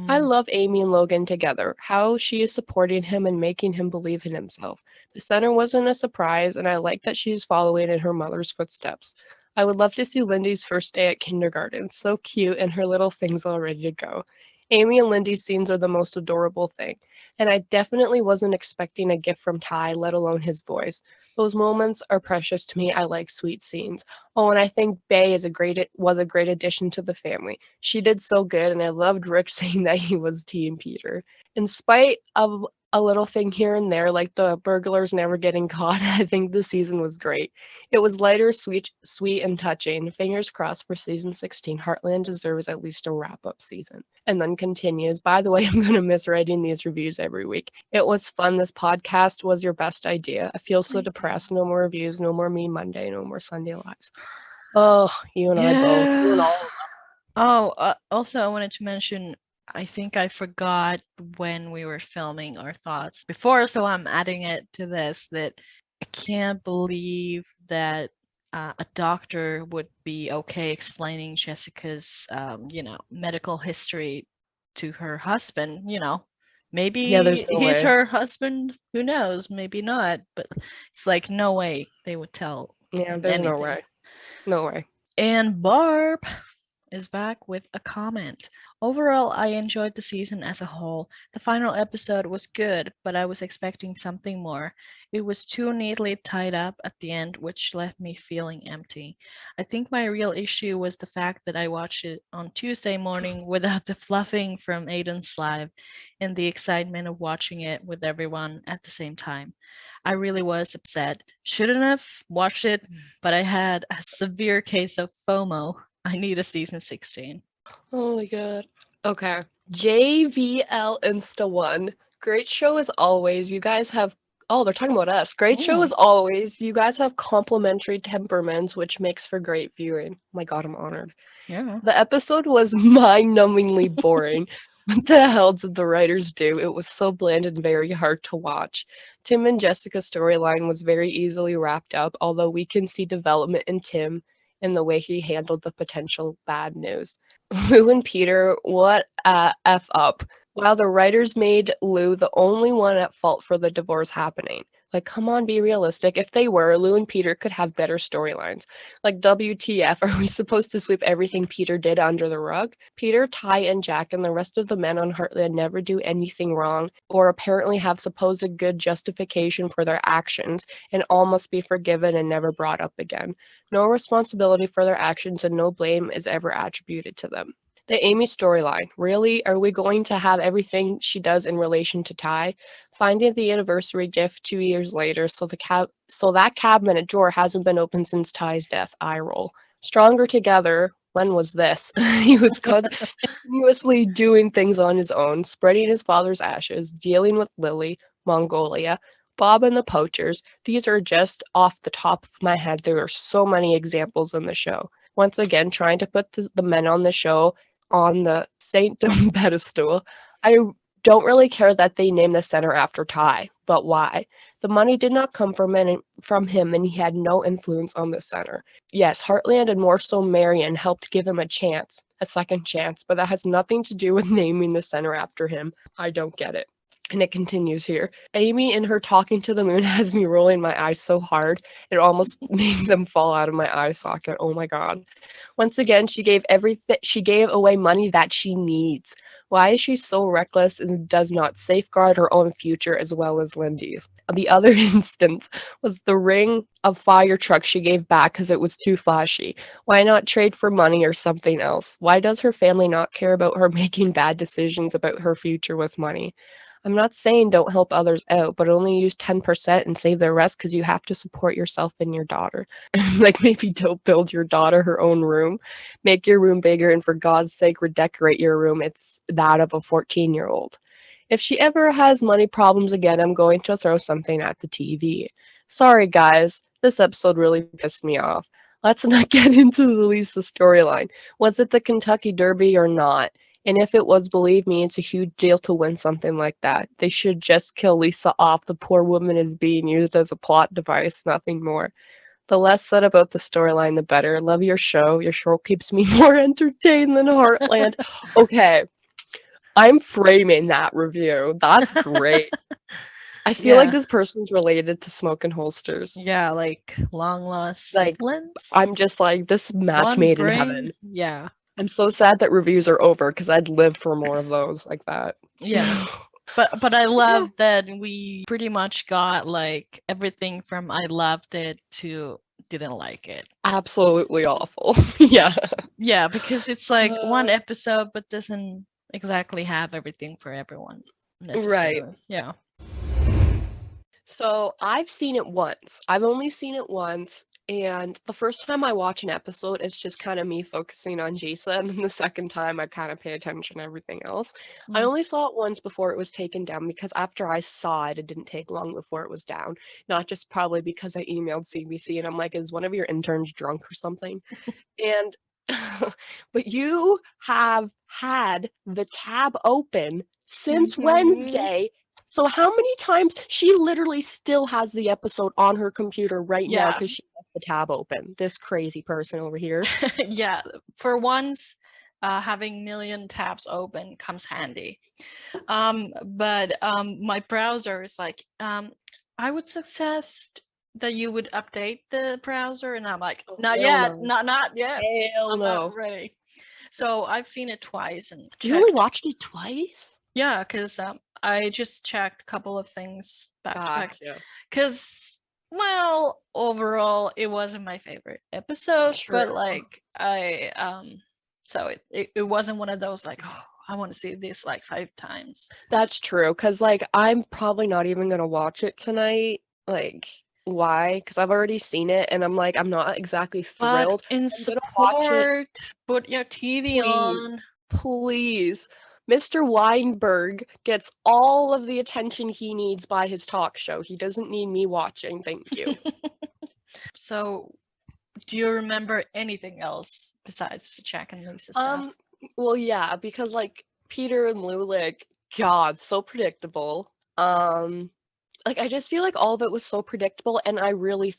I love Amy and Logan together. How she is supporting him and making him believe in himself. The center wasn't a surprise, and I like that she is following in her mother's footsteps. I would love to see Lindy's first day at kindergarten. So cute, and her little things all ready to go. Amy and Lindy's scenes are the most adorable thing. And I definitely wasn't expecting a gift from Ty, let alone his voice. Those moments are precious to me. I like sweet scenes. Oh, and I think Bay was a great addition to the family. She did so good, and I loved Rick saying that he was Team Peter. In spite of a little thing here and there, like the burglars never getting caught, I think the season was great. It was lighter, sweet, and touching. Fingers crossed for season 16. Heartland deserves at least a wrap-up season. And then continues, by the way, I'm going to miss writing these reviews every week. It was fun. This podcast was your best idea. I feel so depressed. No more reviews, no more Me Monday, no more Sunday Lives. Oh, you and I both. You and all. Oh, also I wanted to mention, I think I forgot when we were filming our thoughts before, so I'm adding it to this, that I can't believe that a doctor would be okay explaining Jessica's, medical history to her husband. Maybe Yeah, there's no he's way. her husband. Who knows? Maybe not. But it's like no way they would tell Yeah, him there's no anything. way. No way. And Barb is back with a comment. Overall, I enjoyed the season as a whole. The final episode was good, but I was expecting something more. It was too neatly tied up at the end, which left me feeling empty. I think my real issue was the fact that I watched it on Tuesday morning without the fluffing from Aiden's live and the excitement of watching it with everyone at the same time. I really was upset. Shouldn't have watched it, but I had a severe case of FOMO. I need a season 16. Oh my god. Okay. JVL Insta One. Great show as always. You guys have. Oh, they're talking about us. Great show as always. You guys have complementary temperaments, which makes for great viewing. Oh my god, I'm honored. Yeah. The episode was mind-numbingly boring. What the hell did the writers do? It was so bland and very hard to watch. Tim and Jessica's storyline was very easily wrapped up, although we can see development in Tim in the way he handled the potential bad news. Lou and Peter, what a F up. While the writers made Lou the only one at fault for the divorce happening. Like, come on, be realistic. If they were, Lou and Peter could have better storylines. Like, WTF, are we supposed to sweep everything Peter did under the rug? Peter, Ty, and Jack and the rest of the men on Heartland never do anything wrong, or apparently have supposed good justification for their actions, and all must be forgiven and never brought up again. No responsibility for their actions and no blame is ever attributed to them. The Amy storyline. Really? Are we going to have everything she does in relation to Ty? Finding the anniversary gift 2 years later, so that cabinet drawer hasn't been opened since Ty's death. Eye roll. Stronger Together. When was this? He was continuously doing things on his own, spreading his father's ashes, dealing with Lily, Mongolia, Bob and the Poachers. These are just off the top of my head. There are so many examples in the show. Once again, trying to put the men on the show on the saintdom pedestal. I don't really care that they named the center after Ty, but why? The money did not come from him, and he had no influence on the center. Yes, Heartland and more so Marion helped give him a second chance, but that has nothing to do with naming the center after him. I don't get it. And it continues here. Amy in her talking to the moon has me rolling my eyes so hard, it almost made them fall out of my eye socket. Oh my god. Once again, she gave away money that she needs. Why is she so reckless and does not safeguard her own future as well as Lindy's? The other instance was the ring of fire truck she gave back because it was too flashy. Why not trade for money or something else? Why does her family not care about her making bad decisions about her future with money? I'm not saying don't help others out, but only use 10% and save the rest because you have to support yourself and your daughter. Like, maybe don't build your daughter her own room. Make your room bigger, and for God's sake, redecorate your room. It's that of a 14-year-old. If she ever has money problems again, I'm going to throw something at the TV. Sorry, guys. This episode really pissed me off. Let's not get into the Lisa storyline. Was it the Kentucky Derby or not? And if it was, believe me, it's a huge deal to win something like that. They should just kill Lisa off. The poor woman is being used as a plot device, nothing more. The less said about the storyline, the better. Love your show. Your show keeps me more entertained than Heartland. Okay, I'm framing that review. That's great. I feel like this person's related to Smoke and Holsters. Yeah, like long lost siblings. I'm just like, this match made in heaven. Yeah. I'm so sad that reviews are over because I'd live for more of those like that. Yeah. But I love that we pretty much got like everything from I loved it to didn't like it. Absolutely awful. Yeah. Yeah, because it's like one episode but doesn't exactly have everything for everyone necessarily. Right. Yeah. So I've seen it once. I've only seen it once. And the first time I watch an episode, it's just kind of me focusing on Jason. And then the second time, I kind of pay attention to everything else. I only saw it once before it was taken down because after I saw it, it didn't take long before it was down. Not just probably because I emailed CBC and I'm like, is one of your interns drunk or something? And but you have had the tab open since Wednesday. So how many times? She literally still has the episode on her computer right now because she left the tab open. This crazy person over here. Yeah, for once, having million tabs open comes handy. But my browser is like, I would suggest that you would update the browser, and I'm like, not yet, no. not yet. Hell no. Not ready. So I've seen it twice and you only watched it twice? Yeah, because I just checked a couple of things back to back. Because, well, overall, it wasn't my favorite episode, but like so it wasn't one of those like, oh, I want to see this like 5 times. That's true, because like I'm probably not even gonna watch it tonight. Like, why? Because I've already seen it, and I'm like, I'm not exactly thrilled. But in support, put your TV on. Please. Mr. Weinberg gets all of the attention he needs by his talk show. He doesn't need me watching, thank you. So, do you remember anything else besides the Jack and Lisa stuff? Well, yeah, because like Peter and Lou, like, God, so predictable. Like I just feel like all of it was so predictable, and I really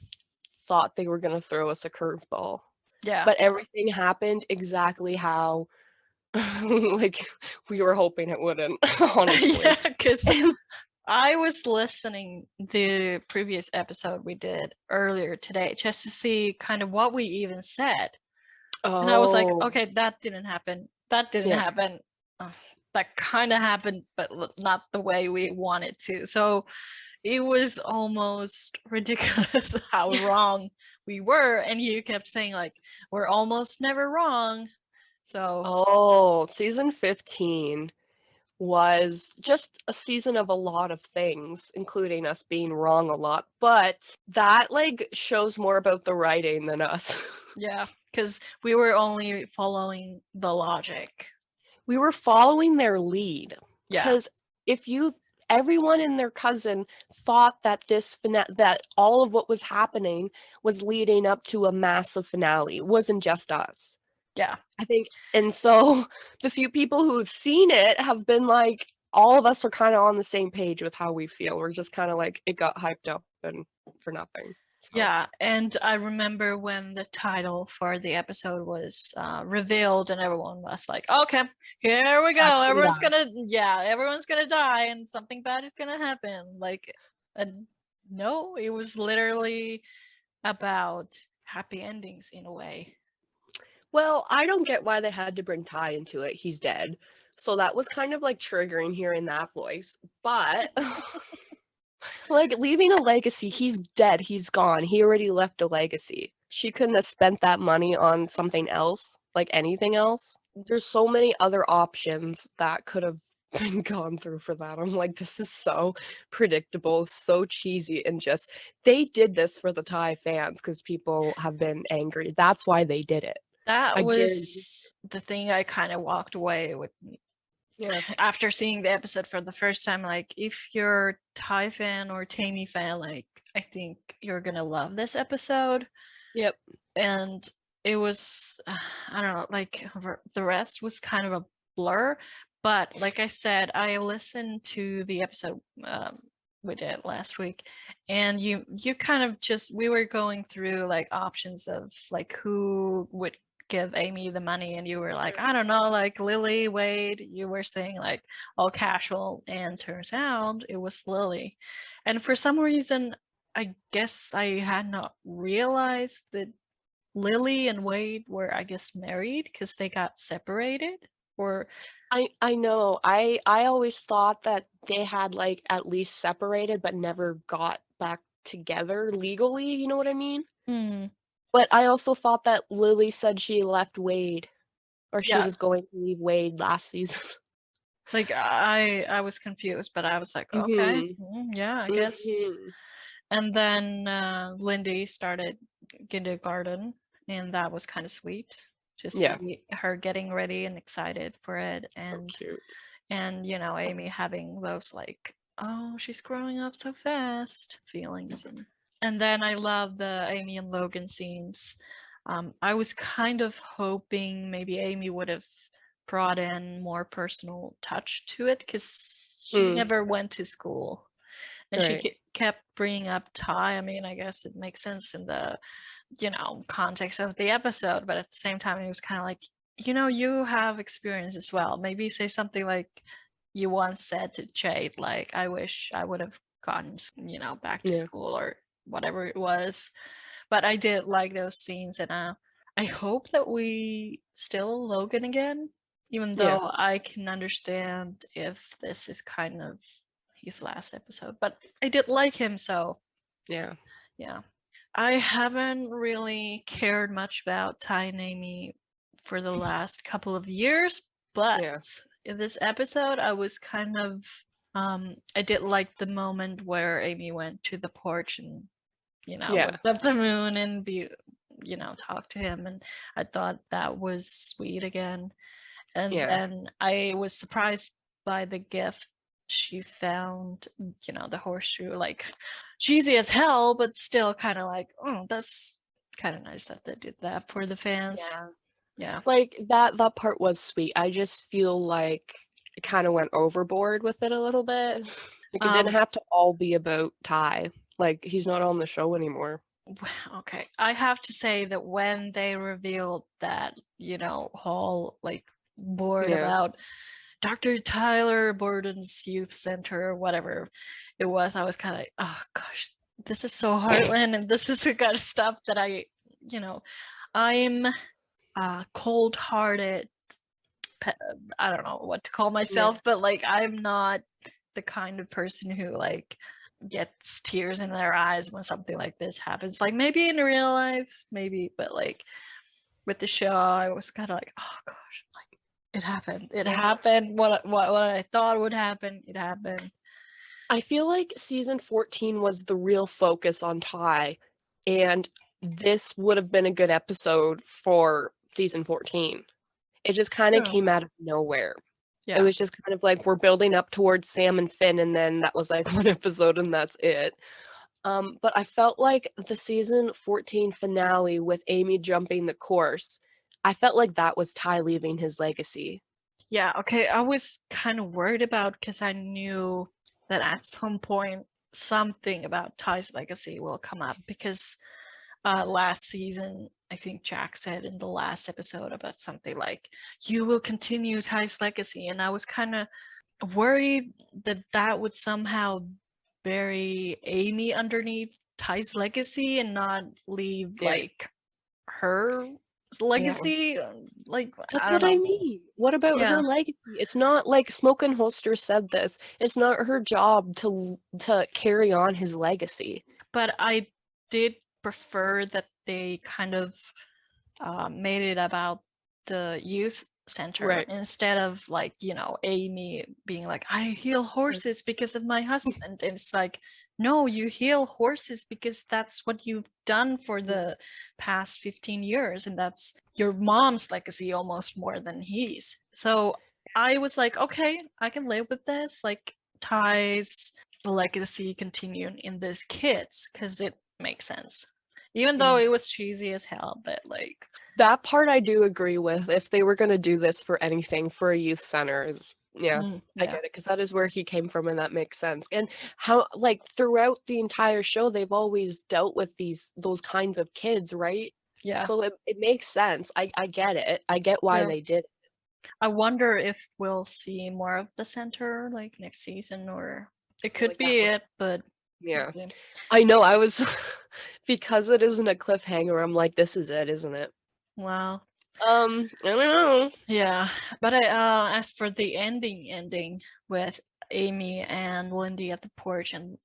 thought they were gonna throw us a curveball. Yeah. But everything happened exactly how like we were hoping it wouldn't, honestly. Yeah, because I was listening the previous episode we did earlier today just to see kind of what we even said. And I was like, okay, that didn't happen. That didn't happen. That kind of happened, but not the way we wanted to. So it was almost ridiculous how wrong we were. And you kept saying, like, we're almost never wrong. So season 15 was just a season of a lot of things, including us being wrong a lot, but that like shows more about the writing than us. Yeah, because we were only following the logic. We were following their lead. Yeah. Because everyone and their cousin thought that that all of what was happening was leading up to a massive finale. It wasn't just us. Yeah. I think, and so the few people who have seen it have been like, all of us are kind of on the same page with how we feel. We're just kind of like, it got hyped up and for nothing. So. Yeah, and I remember when the title for the episode was revealed, and everyone was like, "Okay, here we go. Everyone's gonna die, and something bad is gonna happen." Like, no, it was literally about happy endings in a way. Well, I don't get why they had to bring Ty into it. He's dead. So that was kind of like triggering hearing that voice. But like leaving a legacy, he's dead, he's gone. He already left a legacy. She couldn't have spent that money on something else, like anything else. There's so many other options that could have been gone through for that. I'm like, this is so predictable, so cheesy, and just they did this for the Thai fans because people have been angry. That's why they did it. That was the thing I kind of walked away with. Yeah. After seeing the episode for the first time, like if you're Thai fan or Tammy fan, like I think you're gonna love this episode. Yep. And it was, I don't know, like the rest was kind of a blur. But like I said, I listened to the episode we did last week, and you kind of just, we were going through like options of like who would give Amy the money, and you were like, I don't know, like Lily, Wade. You were saying like all casual, and turns out it was Lily. And for some reason, I guess I had not realized that Lily and Wade were, I guess, married because they got separated. Or I know. I always thought that they had like at least separated but never got back together legally, you know what I mean? But I also thought that Lily said she left Wade, or she was going to leave Wade last season. Like I was confused, but I was like, okay, yeah, I guess. And then Lindy started kindergarten, and that was kind of sweet. Just see her getting ready and excited for it, and so cute. And you know, Amy having those like, oh, she's growing up so fast feelings. And then I love the Amy and Logan scenes. I was kind of hoping maybe Amy would have brought in more personal touch to it, because she never went to school, and she kept bringing up Ty. I mean, I guess it makes sense in the, you know, context of the episode, but at the same time it was kind of like, you know, you have experience as well. Maybe say something like you once said to Jade, like, I wish I would have gone, you know, back to school, or whatever it was. But I did like those scenes, and I hope that we still Logan again, even though I can understand if this is kind of his last episode. But I did like him, so yeah. I haven't really cared much about Ty and Amy for the last couple of years, but in this episode, I was kind of, I did like the moment where Amy went to the porch and, you know, looked up the moon and you know, talk to him, and I thought that was sweet again. And then I was surprised by the gift she found, you know, the horseshoe, like cheesy as hell, but still kind of like, oh, that's kind of nice that they did that for the fans. Like that part was sweet. I just feel like it kind of went overboard with it a little bit. Like it didn't have to all be about Ty. Like he's not on the show anymore. Okay, I have to say that when they revealed that, you know, whole like board about Dr. Tyler Borden's youth center or whatever it was, I was kind of like, oh gosh, this is so Heartland, and this is the kind of stuff that I'm cold-hearted. I don't know what to call myself, but like I'm not the kind of person who like gets tears in their eyes when something like this happens. Like maybe in real life, maybe, but like with the show, I was kind of like, oh gosh, like it happened. It happened. What I thought would happen, it happened. I feel like season 14 was the real focus on Ty, and this would have been a good episode for season 14. It just kind of came out of nowhere. It was just kind of like we're building up towards Sam and Finn, and then that was like one episode and that's it. But I felt like the season 14 finale with Amy jumping the course, I felt like that was Ty leaving his legacy. Yeah, okay. I was kind of worried about because I knew that at some point something about Ty's legacy will come up because last season, I think Jack said in the last episode about something like, you will continue Ty's legacy. And I was kind of worried that that would somehow bury Amy underneath Ty's legacy and not leave like her legacy. Like, that's I don't what I know. mean. What about her legacy? It's not like Smoke and Holster said this. It's not her job to carry on his legacy. But I did prefer that they kind of made it about the youth center instead of like, you know, Amy being like, I heal horses because of my husband. And it's like, no, you heal horses because that's what you've done for the past 15 years. And that's your mom's legacy almost more than his. So I was like, okay, I can live with this. Like Ty's legacy continuing in these kids because it makes sense. Even though it was cheesy as hell, but like that part I do agree with. If they were going to do this for anything, for a youth center, I get it, because that is where he came from, and that makes sense. And how, like, throughout the entire show, they've always dealt with those kinds of kids, right? Yeah. So it makes sense. I get it. I get why they did it. I wonder if we'll see more of the center, like, next season, or it could be it, but yeah. I know, I was, because it isn't a cliffhanger, I'm like, this is it, isn't it? Wow. I don't know. Yeah, but as for the ending with Amy and Lindy at the porch, and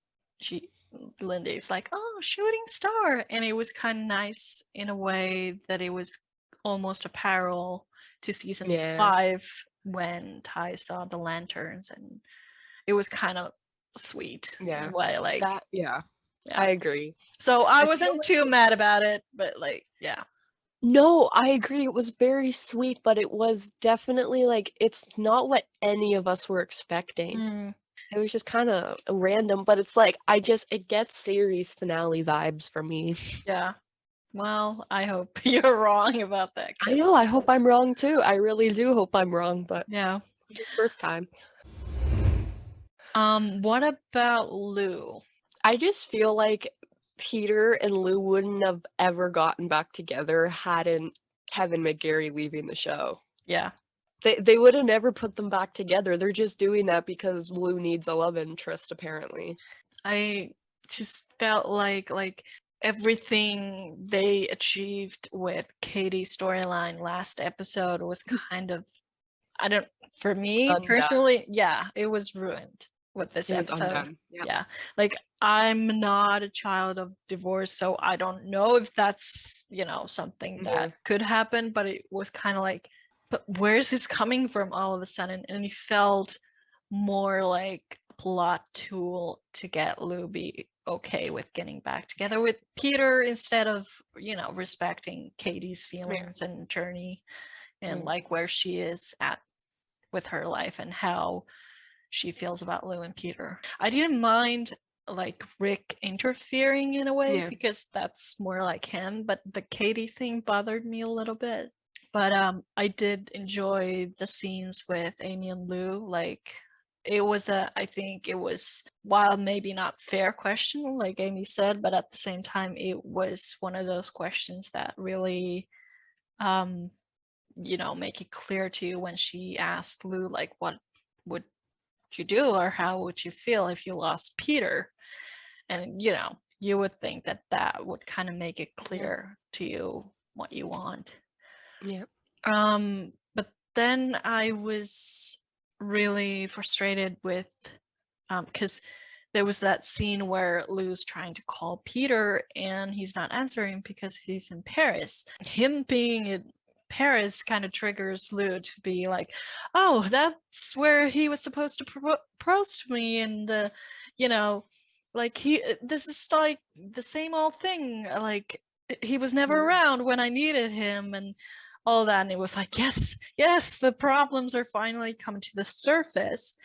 Lindy's like, oh, shooting star, and it was kind of nice in a way that it was almost a parallel to season 5 when Ty saw the lanterns, and it was kind of sweet. Yeah. Way, like that. Yeah. I agree. So I wasn't too mad about it, but like, yeah. No, I agree. It was very sweet, but it was definitely like, it's not what any of us were expecting. It was just kind of random, but it's like, it gets series finale vibes for me. Yeah. Well, I hope you're wrong about that. I know, I hope I'm wrong too. I really do hope I'm wrong, but yeah. First time. What about Lou? I just feel like Peter and Lou wouldn't have ever gotten back together hadn't Kevin McGarry leaving the show. Yeah. They would have never put them back together. They're just doing that because Lou needs a love interest, apparently. I just felt like everything they achieved with Katie's storyline last episode was kind of, for me personally, it was ruined with this episode. Yeah. Like, I'm not a child of divorce, so I don't know if that's, something that could happen, but it was kind of like, but where's this coming from all of a sudden? And it felt more like a plot tool to get Lou be okay with getting back together with Peter instead of, respecting Katie's feelings and journey and like where she is at with her life and how she feels about Lou and Peter. I didn't mind like Rick interfering in a way because that's more like him, but the Katie thing bothered me a little bit. But I did enjoy the scenes with Amy and Lou. Like, I think it was, while maybe not fair question, like Amy said, but at the same time, it was one of those questions that really make it clear to you when she asked Lou, like, what would you do or how would you feel if you lost Peter? And you would think that would kind of make it clear to you what you want. Yeah. But then I was really frustrated with because there was that scene where Lou's trying to call Peter and he's not answering because he's in Paris. Him being in Paris kind of triggers Lou to be like, oh, that's where he was supposed to propose to me, and like this is like the same old thing, like he was never around when I needed him and all that. And it was like, yes, the problems are finally coming to the surface.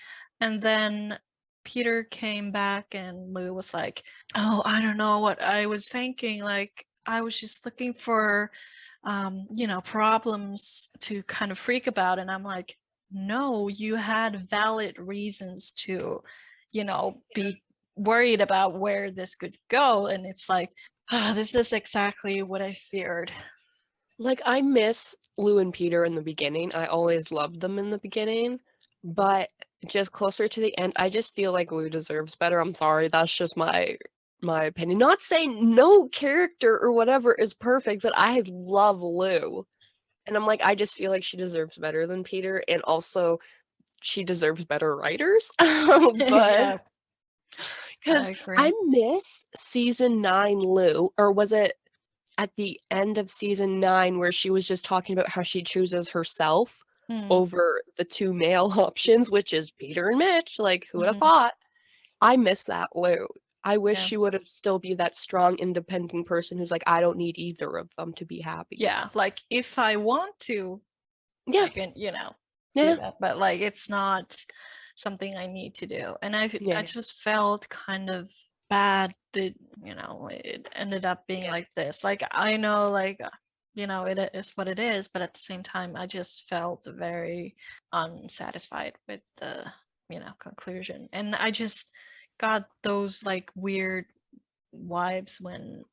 And then Peter came back and Lou was like, oh, I don't know what I was thinking, like I was just looking for problems to kind of freak about. And I'm like, no, you had valid reasons to be worried about where this could go. And it's like, this is exactly what I feared. Like, I miss Lou and Peter in the beginning. I always loved them in the beginning, but just closer to the end, I just feel like Lou deserves better. I'm sorry, that's just my opinion. Not saying no character or whatever is perfect, but I love Lou. And I'm like, I just feel like she deserves better than Peter, and also she deserves better writers. But because I miss season 9 Lou, or was it at the end of season 9 where she was just talking about how she chooses herself over the 2 male options, which is Peter and Mitch. Like, who would have thought? I miss that Lou. I wish she would have still be that strong, independent person who's like, I don't need either of them to be happy. Yeah, like if I want to, I can, do that. But like, it's not something I need to do. And I just felt kind of bad that, it ended up being like this. Like, I know, like, it is what it is, but at the same time, I just felt very unsatisfied with the, conclusion. And I just got those like weird vibes when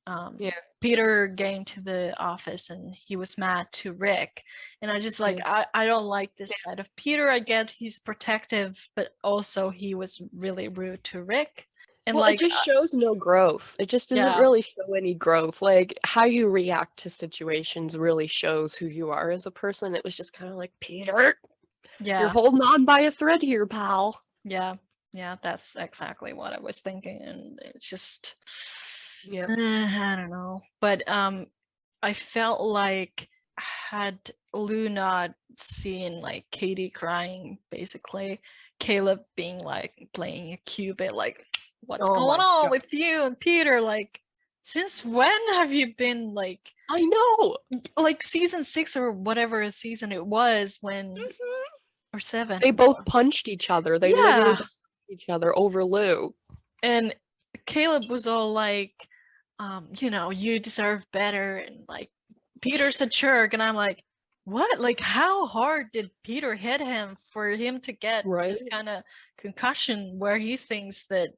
Peter came to the office and he was mad to Rick, and I just like, I don't like this side of Peter. I get he's protective, but also he was really rude to Rick. And well, like, it just shows no growth. It just doesn't really show any growth. Like, how you react to situations really shows who you are as a person. It was just kind of like, Peter, you're holding on by a thread here, pal. Yeah, that's exactly what I was thinking. And it's just, I don't know. But I felt like, had Lou not seen like Katie crying, basically, Caleb being like playing a cubit, like, what's going on with you and Peter? Like, since when have you been like, I know, like season 6 or whatever season it was when, or 7. They both punched each other. They literally punched each other over Lou. And Caleb was all like, you deserve better, and like, Peter's a jerk. And I'm like, what? Like, how hard did Peter hit him for him to get this kind of concussion where he thinks that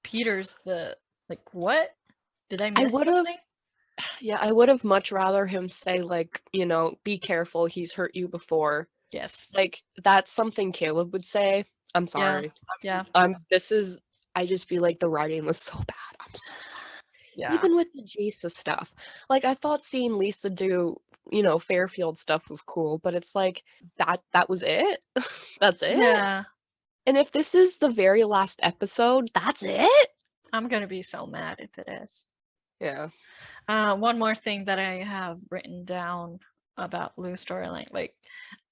Peter's the, like, what? Did I miss something? Yeah, I would have much rather him say, like, be careful, he's hurt you before. Yes. Like, that's something Caleb would say. I'm sorry. Yeah. I just feel like the writing was so bad. I'm so sorry. Yeah. Even with the Jesus stuff. Like, I thought seeing Lisa do, Fairfield stuff was cool, but it's like, that was it? That's it? Yeah. And if this is the very last episode, that's it? I'm gonna be so mad if it is. Yeah. One more thing that I have written down about Lou's storyline, like,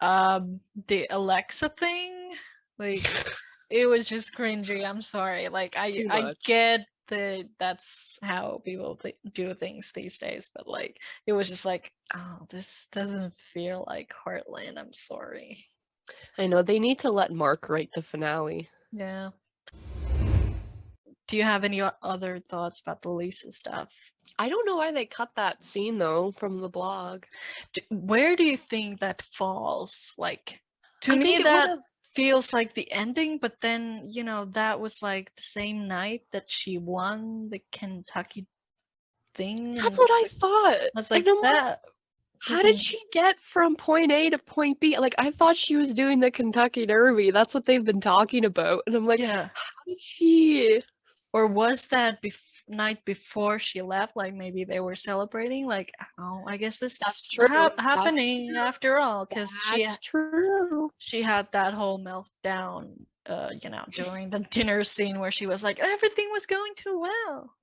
the Alexa thing, like, it was just cringy. I'm sorry. Like, I get that that's how people do things these days, but like, it was just like, oh, this doesn't feel like Heartland. I'm sorry. I know, they need to let Mark write the finale. Yeah. Do you have any other thoughts about the Lisa stuff? I don't know why they cut that scene, though, from the blog. Where do you think that falls? Like, to me, that feels like the ending, but then, that was like the same night that she won the Kentucky thing. That's what I thought. I was like, that How did she get from point A to point B? Like, I thought she was doing the Kentucky Derby. That's what they've been talking about. And I'm like, Yeah. how did she? Or was that night before she left? Like maybe they were celebrating. Like, oh, I guess this That's is true. happening after all, because That's true. she had that whole meltdown, during the dinner scene where she was like, everything was going too well.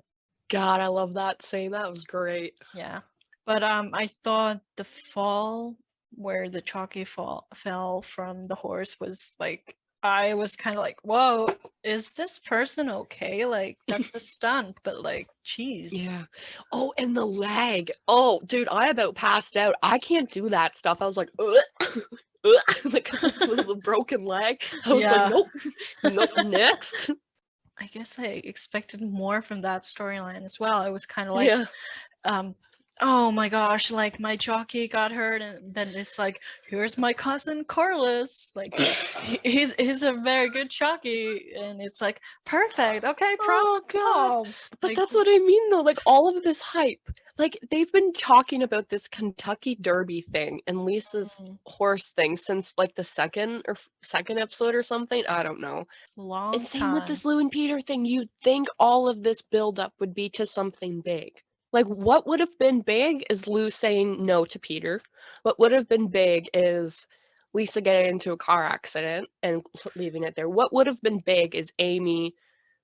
God, I love that scene. That was great. Yeah, but I thought the fall where the chalky fell from the horse was like, I was kind of like, whoa, is this person okay? Like, that's a stunt, but like, geez. Yeah. Oh, and the leg. Oh, dude, I about passed out. I can't do that stuff. I was like, like the broken leg. I was like, nope, nope, next. I guess I expected more from that storyline as well. I was kind of like, oh my gosh, like my jockey got hurt, and then it's like, here's my cousin Carlos, like he's a very good jockey, and it's like, perfect, okay, God. But like, that's what I mean though, like all of this hype, like they've been talking about this Kentucky Derby thing and Lisa's horse thing since like the second episode or something. I don't know. Long and same with this Lou and Peter thing. You'd think all of this buildup would be to something big. Like, what would have been big is Lou saying no to Peter. What would have been big is Lisa getting into a car accident and leaving it there. What would have been big is Amy.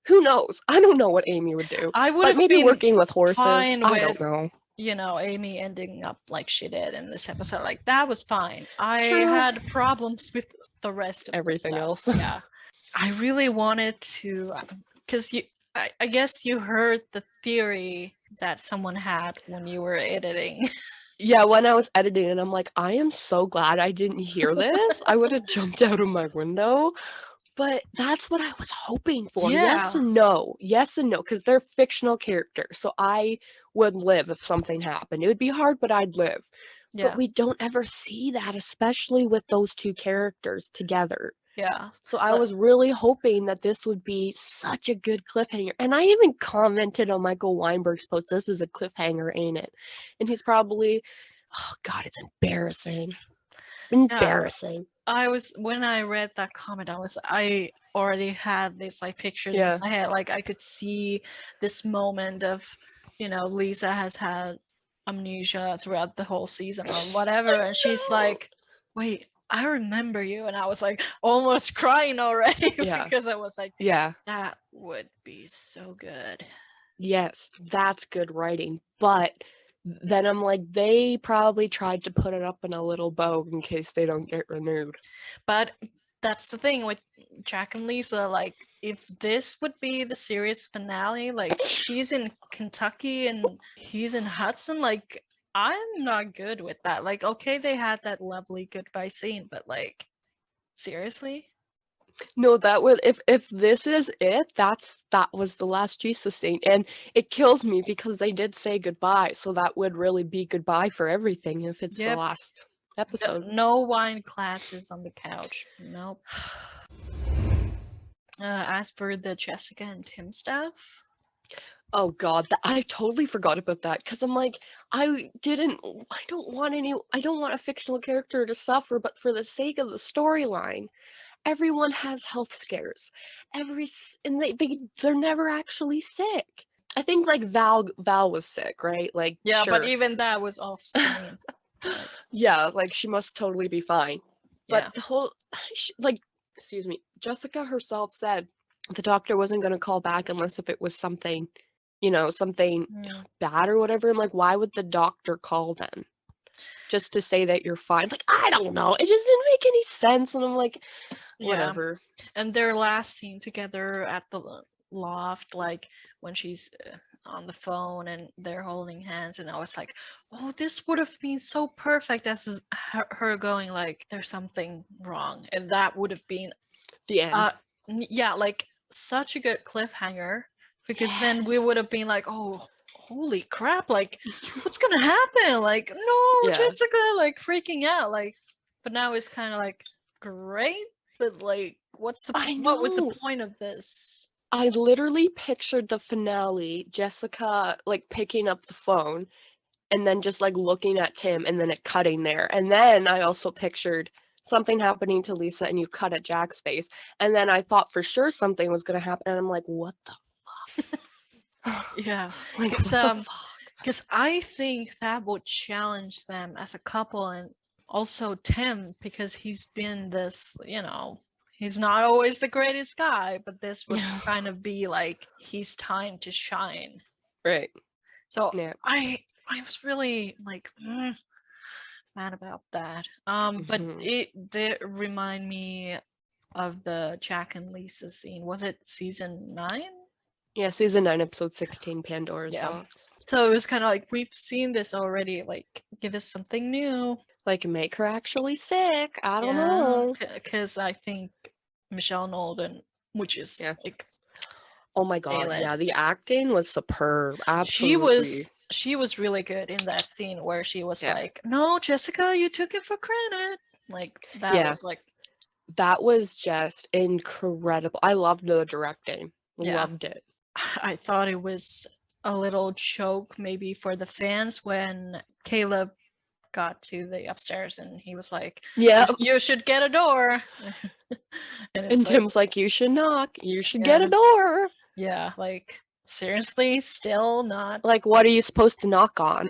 Who knows? I don't know what Amy would do. I would have maybe been working with horses. fine I don't know. Amy ending up like she did in this episode. Like, that was fine. I had problems with the rest of everything else. Yeah. I really wanted to, because I guess you heard the theory that someone had when you were editing. Yeah, when I was editing, and I'm like, I am so glad I didn't hear this. I would have jumped out of my window. But that's what I was hoping for. Yeah. Yes and no. Yes and no, because they're fictional characters. So I would live if something happened. It would be hard, but I'd live. Yeah. But we don't ever see that, especially with those two characters together. Yeah. So I was really hoping that this would be such a good cliffhanger. And I even commented on Michael Weinberg's post, this is a cliffhanger, ain't it? And he's probably, oh God, it's embarrassing. Embarrassing. When I read that comment, I already had these like pictures in my head. Like, I could see this moment of, Lisa has had amnesia throughout the whole season or whatever. And she's like, wait, I remember you. And I was like almost crying already because I was like, that would be so good. Yes, that's good writing. But then I'm like, they probably tried to put it up in a little bow in case they don't get renewed. But that's the thing with Jack and Lisa, like, if this would be the series finale, like, she's in Kentucky and he's in Hudson, like, I'm not good with that. Like, okay, they had that lovely goodbye scene, but like, seriously? No, that would, if this is it, that was the last Jesus scene, and it kills me because they did say goodbye, so that would really be goodbye for everything if it's the last episode. No wine glasses on the couch. Nope. As for the Jessica and Tim stuff, oh God, I totally forgot about that because I'm like, I don't want a fictional character to suffer, but for the sake of the storyline, everyone has health scares. And they're never actually sick. I think like Val was sick, right? Like, yeah, sure. But even that was off screen. Yeah, like she must totally be fine. But the whole, excuse me, Jessica herself said the doctor wasn't going to call back unless if it was something, something bad or whatever. I'm like, why would the doctor call then? Just to say that you're fine? Like, I don't know. It just didn't make any sense. And I'm like, whatever. Yeah. And their last scene together at the loft, like when she's on the phone and they're holding hands, and I was like, oh, this would have been so perfect as her going like, there's something wrong, and that would have been the end. Yeah, like such a good cliffhanger, because then we would have been like, oh, holy crap, like what's gonna happen? Like, no, Jessica, like freaking out, like, but now it's kind of like, great, but like, what was the point of this? I literally pictured the finale, Jessica like picking up the phone and then just like looking at Tim and then it cutting there. And then I also pictured something happening to Lisa and you cut at Jack's face. And then I thought for sure something was gonna happen and I'm like, what the fuck? Yeah. Like Because what the fuck? because I think that would challenge them as a couple, and also Tim, because he's been this, he's not always the greatest guy, but this would kind of be like his time to shine. Right. So Yeah. I was really like mad about that. But it did remind me of the Jack and Lisa scene. Was it season 9? Yeah, season 9, episode 16, Pandora's Box. So it was kind of like, we've seen this already, like, give us something new. Like, make her actually sick. I don't know. Because I think Michelle Nolden, which is like... Oh my god, yeah, the acting was superb. Absolutely. She was really good in that scene where she was like, no, Jessica, you took it for granted. Like, that was like... That was just incredible. I loved the directing. Loved it. I thought it was a little joke maybe for the fans when Caleb got to the upstairs and he was like, you should get a door. and Tim's like, you should knock. You should get a door. Yeah, like, seriously, still not. Like, what are you supposed to knock on?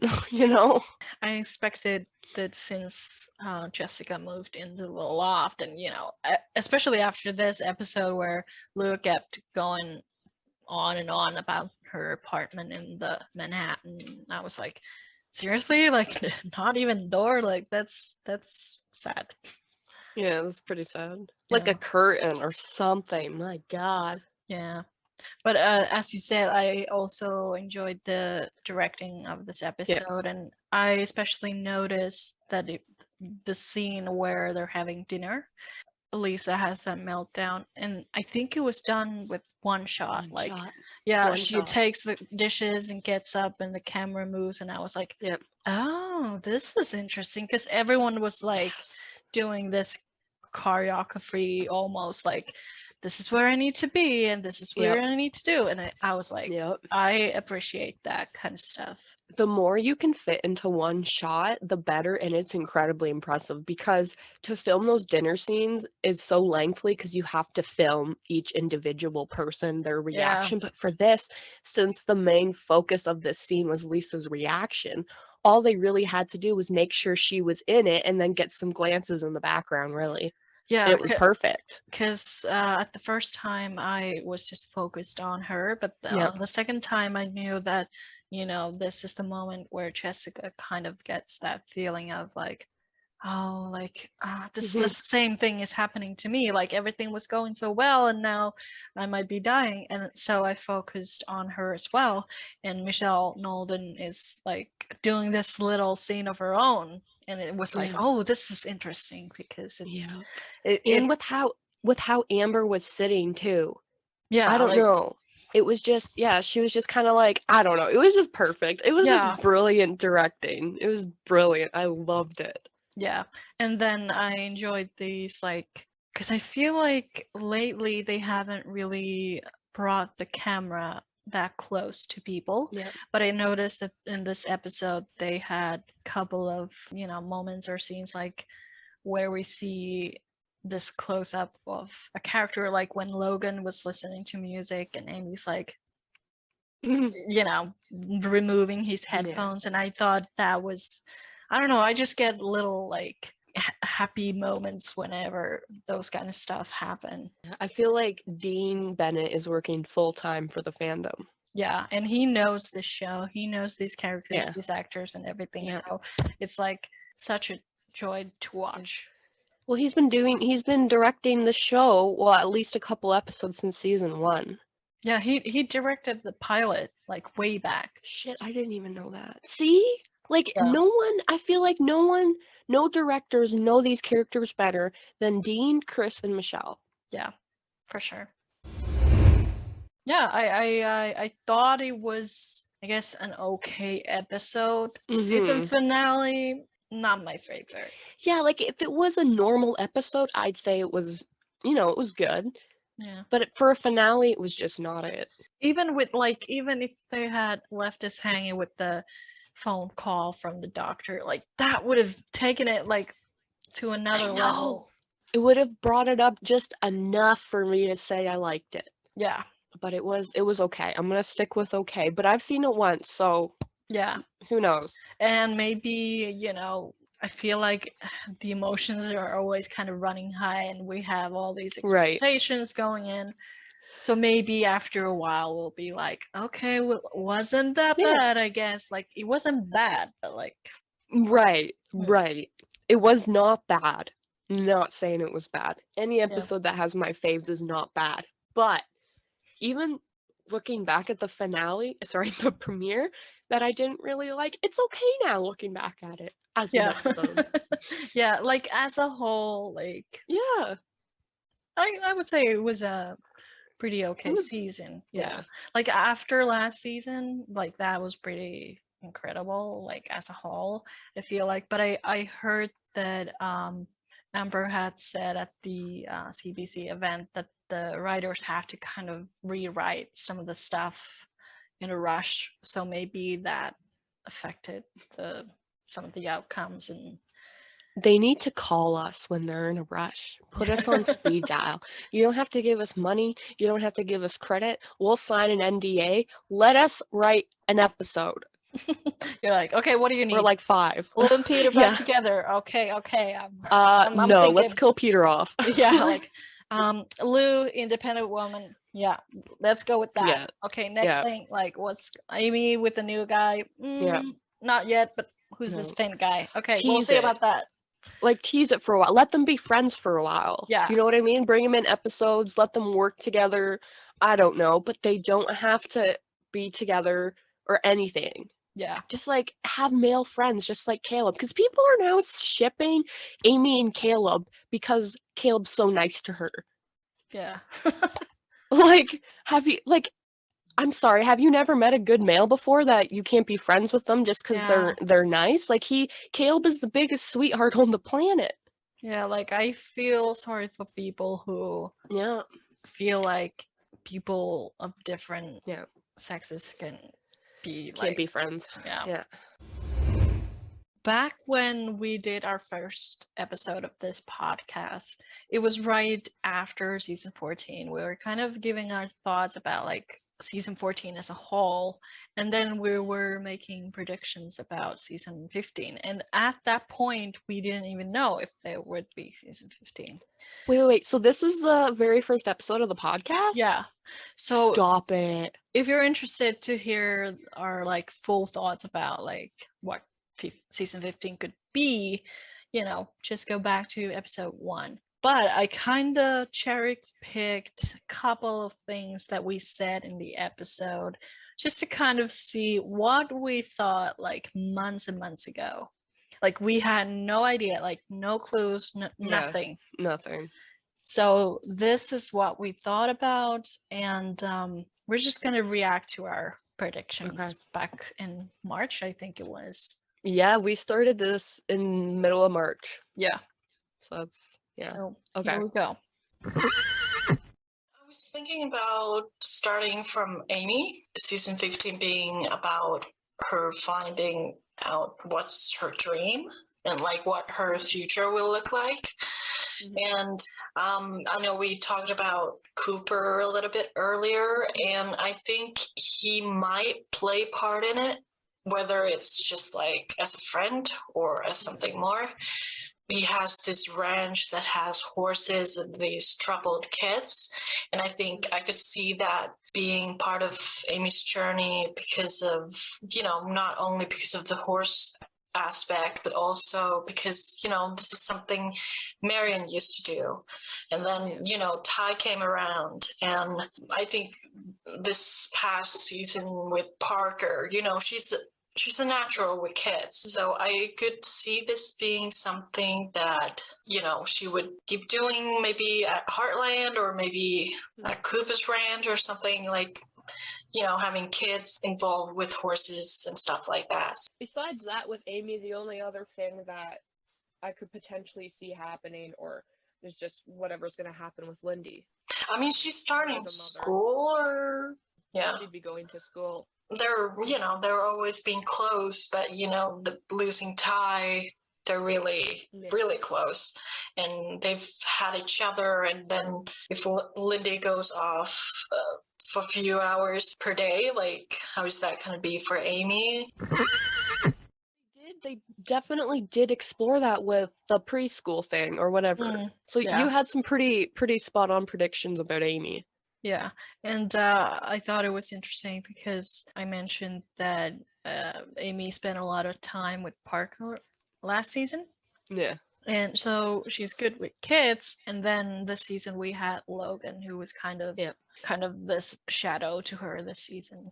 I expected that since Jessica moved into the loft and, especially after this episode where Luke kept going on and on about her apartment in the Manhattan, I was like, seriously, like, not even door? Like, that's sad. Yeah, that's pretty sad. Like a curtain or something. My god. Yeah. But as you said, I also enjoyed the directing of this episode, and I especially noticed that the scene where they're having dinner, Lisa has that meltdown, and I think it was done with one shot. She takes the dishes and gets up and the camera moves, and I was like, oh, this is interesting, because everyone was like doing this choreography, almost like, this is where I need to be and this is where I need to do, and I was like, I appreciate that kind of stuff. The more you can fit into one shot, the better, and it's incredibly impressive, because to film those dinner scenes is so lengthy because you have to film each individual person, their reaction. But for this, since the main focus of this scene was Lisa's reaction, all they really had to do was make sure she was in it and then get some glances in the background, really. Yeah, and it was perfect. Because at the first time I was just focused on her, but the second time I knew that, this is the moment where Jessica kind of gets that feeling of like, oh, like, the same thing is happening to me. Like, everything was going so well and now I might be dying. And so I focused on her as well. And Michelle Nolden is like doing this little scene of her own. And it was like, oh, this is interesting, because it's and with how Amber was sitting too. Yeah, I don't know. It was just she was just kind of like, I don't know. It was just perfect. It was just brilliant directing. It was brilliant. I loved it. Yeah, and then I enjoyed these, like, because I feel like lately they haven't really brought the camera that close to people, but I noticed that in this episode they had a couple of moments or scenes like where we see this close-up of a character, like when Logan was listening to music and Amy's like removing his headphones, and I thought that was, I don't know, I just get little like happy moments whenever those kind of stuff happen. I feel like Dean Bennett is working full-time for the fandom. Yeah, and he knows the show. He knows these characters, these actors and everything. So it's like such a joy to watch. Well, he's been directing the show, well, at least a couple episodes since season 1. Yeah, he directed the pilot like way back. Shit, I didn't even know that. See? Like, I feel like no directors know these characters better than Dean, Chris, and Michelle. Yeah, for sure. Yeah, I thought it was, I guess, an okay episode. Season finale, not my favorite. Yeah, like if it was a normal episode, I'd say it was, it was good. Yeah. But for a finale, it was just not it. Even if they had left us hanging with the phone call from the doctor, like that would have taken it like to another level. It would have brought it up just enough for me to say I liked it. Yeah. But it was okay. I'm gonna stick with okay. But I've seen it once, so yeah. Who knows? And maybe, I feel like the emotions are always kind of running high and we have all these expectations going in. So maybe after a while we'll be like, okay, well, wasn't that bad, I guess. Like, it wasn't bad, but like... Right. It was not bad. Not saying it was bad. Any episode that has my faves is not bad. But even looking back at the the premiere that I didn't really like, it's okay now looking back at it as an episode. Yeah, like as a whole, like... Yeah. I would say it was a pretty okay season. Yeah. Like after last season, like that was pretty incredible, like as a whole, I feel like. But I heard that Amber had said at the CBC event that the writers have to kind of rewrite some of the stuff in a rush, so maybe that affected some of the outcomes. And they need to call us when they're in a rush. Put us on speed dial. You don't have to give us money. You don't have to give us credit. We'll sign an NDA. Let us write an episode. You're like, okay, what do you need? We're like 5. Lou and Peter back together. Okay. I'm no, thinking... let's kill Peter off. Yeah, like Lou, independent woman. Yeah, let's go with that. Yeah. Okay, next thing, like, what's Amy with the new guy? Not yet, but who's this Finn guy? Okay, we'll see about that. Like, tease it for a while. Let them be friends for a while. Yeah. You know what I mean? Bring them in episodes. Let them work together. I don't know, but they don't have to be together or anything. Yeah. Just, like, have male friends, just like Caleb. Because people are now shipping Amy and Caleb because Caleb's so nice to her. Yeah. Like, I'm sorry, have you never met a good male before that you can't be friends with them just because they're nice? Like, Caleb is the biggest sweetheart on the planet. Yeah, like, I feel sorry for people who feel like people of different sexes can't be friends. Yeah. Back when we did our first episode of this podcast, it was right after season 14. We were kind of giving our thoughts about like season 14 as a whole, and then we were making predictions about season 15, and at that point we didn't even know if there would be season 15. Wait, so this was the very first episode of the podcast? Yeah. So stop it. If you're interested to hear our like full thoughts about like what season 15 could be, just go back to episode 1. But I kind of cherry-picked a couple of things that we said in the episode just to kind of see what we thought like months and months ago. Like, we had no idea, like no clues, nothing. Nothing. So this is what we thought about, and we're just going to react to our predictions back in March, I think it was. Yeah, we started this in middle of March. Yeah. So that's... Yeah. So here we go. I was thinking about starting from Amy, season 15 being about her finding out what's her dream and like what her future will look like. Mm-hmm. And I know we talked about Cooper a little bit earlier, and I think he might play part in it, whether it's just like as a friend or as something more. He has this ranch that has horses and these troubled kids. And I think I could see that being part of Amy's journey because of, not only because of the horse aspect, but also because, this is something Marion used to do. And then, Ty came around. And I think this past season with Parker, she's a natural with kids. So I could see this being something that, she would keep doing maybe at Heartland or maybe at Koopa's Ranch or something like, having kids involved with horses and stuff like that. Besides that, with Amy, the only other thing that I could potentially see happening or is just whatever's going to happen with Lindy. I mean, she's starting school or... Yeah. She'd be going to school. they're always being close, but the losing tie, they're really really close, and they've had each other. And then if Lindy goes off for a few hours per day, like how is that going to be for Amy? They definitely did explore that with the preschool thing or whatever. So you had some pretty spot on predictions about Amy. Yeah, and I thought it was interesting because I mentioned that Amy spent a lot of time with Parker last season. Yeah. And so she's good with kids, and then this season we had Logan, who was kind of this shadow to her this season.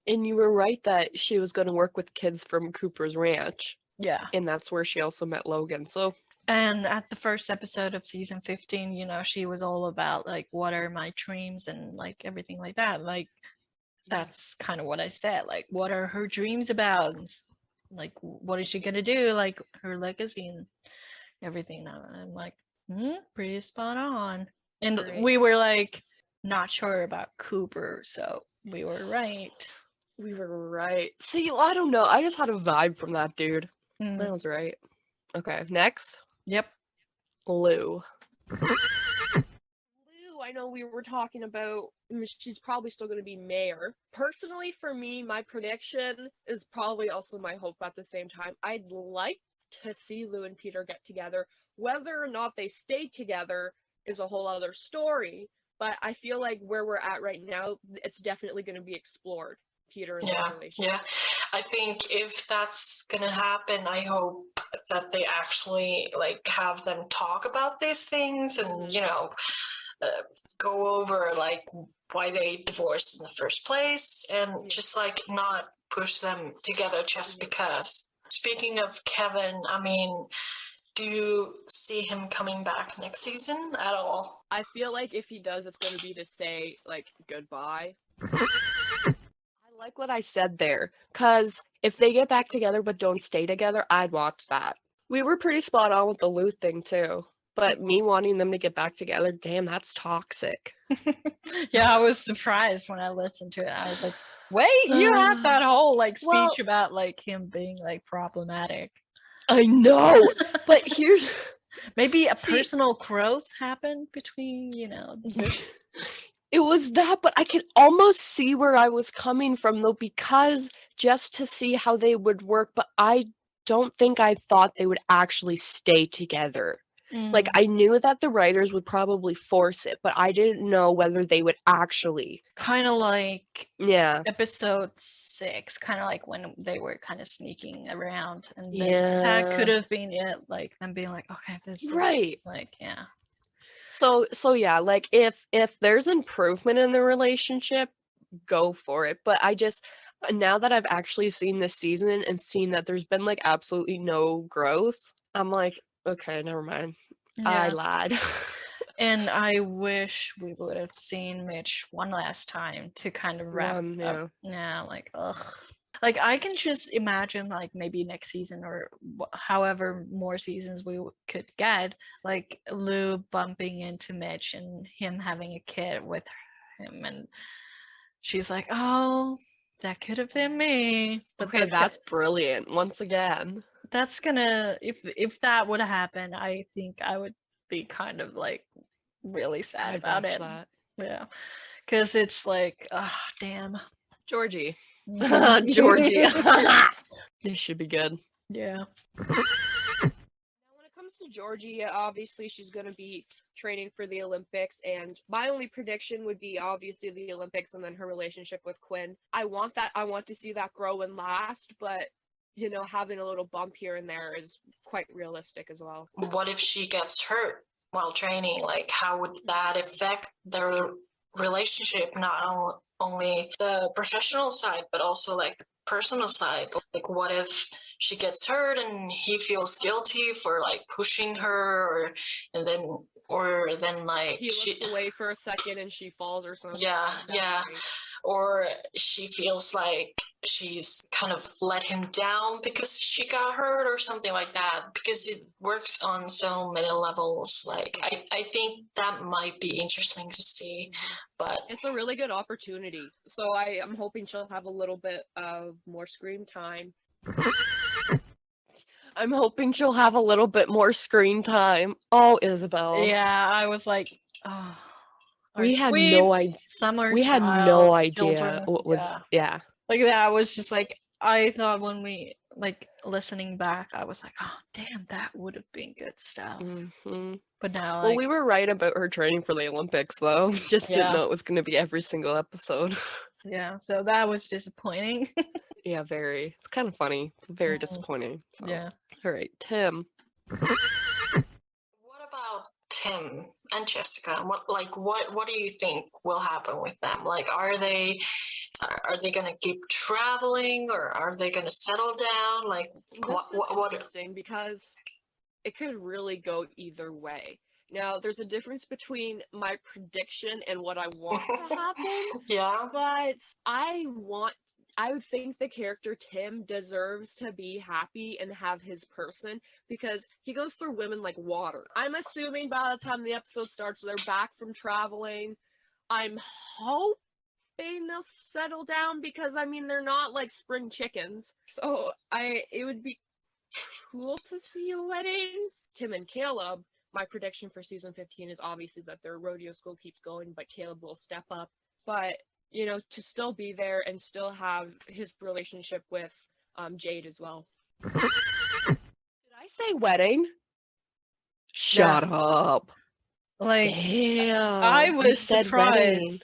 And you were right that she was going to work with kids from Cooper's Ranch. Yeah. And that's where she also met Logan. So. And at the first episode of season 15, she was all about like, what are my dreams and like everything like that. Like, that's kind of what I said. Like, what are her dreams about? Like, what is she gonna do? Like, her legacy and everything. I'm like, pretty spot on. And we were like, not sure about Cooper, so we were right. We were right. See, I don't know. I just had a vibe from that dude. That was right. Okay, next. Yep. Lou. I know we were talking about, she's probably still going to be mayor. Personally, for me, my prediction is probably also my hope at the same time. I'd like to see Lou and Peter get together. Whether or not they stay together is a whole other story, but I feel like where we're at right now, it's definitely going to be explored. Peter and their relationship. Yeah, I think if that's gonna happen, I hope that they actually like have them talk about these things and go over like why they divorced in the first place, and just like not push them together just because. Speaking of Kevin, I mean, do you see him coming back next season at all? I feel like if he does, it's going to be to say like goodbye. I like what I said there, because if they get back together but don't stay together, I'd watch that. We were pretty spot on with the Lou thing too, but me wanting them to get back together, damn, that's toxic. Yeah, I was surprised when I listened to it. I was like, wait, you had that whole like speech about like him being like problematic. I know, but here's maybe a personal growth happened between, this. It was that, but I can almost see where I was coming from though, because just to see how they would work, but I don't think I thought they would actually stay together. Like, I knew that the writers would probably force it, but I didn't know whether they would actually. Kind of like episode 6, kind of like when they were kind of sneaking around, and then that could have been it, like them being like, okay, this is like, So yeah, like if there's improvement in the relationship, go for it. But I just, now that I've actually seen this season and seen that there's been like absolutely no growth, I'm like, okay, never mind. I lied. And I wish we would have seen Mitch one last time to kind of wrap up. Yeah, like, ugh. Like, I can just imagine, like, maybe next season or however more seasons we could get, like, Lou bumping into Mitch and him having a kid with him. And she's like, oh, that could have been me. But okay, that's brilliant. Once again. That's gonna, if that would happen, I think I would be kind of, like, really sad about it. Yeah. Because it's like, oh, damn. Georgie. Georgie. This should be good. Yeah. Now, when it comes to Georgie, obviously she's going to be training for the Olympics, and my only prediction would be obviously the Olympics and then her relationship with Quinn. I want to see that grow and last, but having a little bump here and there is quite realistic as well. What if she gets hurt while training? Like, how would that affect their relationship, not only the professional side, but also like the personal side? Like, what if she gets hurt and he feels guilty for like pushing her, or then like he looks away for a second and she falls or something. Yeah. or she feels like she's kind of let him down because she got hurt or something like that, because it works on so many levels. Like I think that might be interesting to see, but it's a really good opportunity. So I am hoping she'll have a little bit of more screen time. I'm hoping she'll have a little bit more screen time. Oh, Isabelle. Yeah, I was like, oh, We had no idea. summer We had child, no idea children. what was. Yeah. Like that was just like, I thought when we like listening back, I was like, oh damn, that would have been good stuff. Mm-hmm. But now, Well, like, we were right about her training for the Olympics, though. Just didn't know it was going to be every single episode. yeah, so that was disappointing. Yeah, very. It's kind of funny. Very disappointing. So. Yeah. All right, Tim. what about Tim and Jessica? What do you think will happen with them? Like, are they gonna keep traveling, or are they gonna settle down? Like, what? Interesting, because it could really go either way. Now, there's a difference between my prediction and what I want to happen. Yeah. But I would think the character Tim deserves to be happy and have his person, because he goes through women like water. I'm assuming by the time the episode starts, they're back from traveling. I'm hoping they'll settle down, because I mean, they're not like spring chickens. So it would be cool to see a wedding. Tim and Caleb, my prediction for season 15 is obviously that their rodeo school keeps going, but Caleb will step up. But, you know, to still be there and still have his relationship with Jade as well. Did I say wedding? Shut up. Like, damn. I was surprised wedding.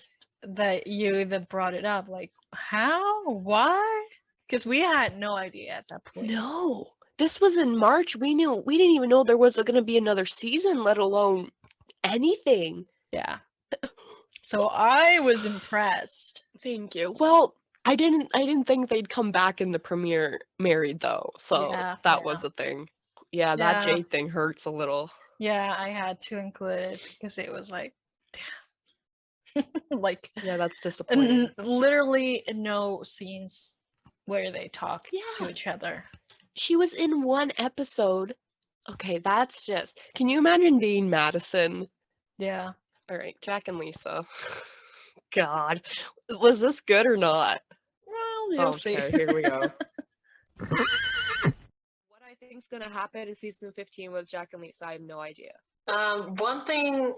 that you even brought it up. Like, how? Why? Because we had no idea at that point. No. This was in March. We didn't even know there was going to be another season, let alone anything. Yeah. So I was impressed. Thank you. Well, I didn't think they'd come back in the premiere married though. So that was a thing. Yeah, that Jade thing hurts a little. Yeah, I had to include it because it was like like, yeah, that's disappointing. Literally no scenes where they talk to each other. She was in one episode. Okay, that's just... Can you imagine being Madison? Yeah. All right, Jack and Lisa. God. Was this good or not? Well, you'll see. Okay, here we go. What I think's gonna happen in season 15 with Jack and Lisa, I have no idea. One thing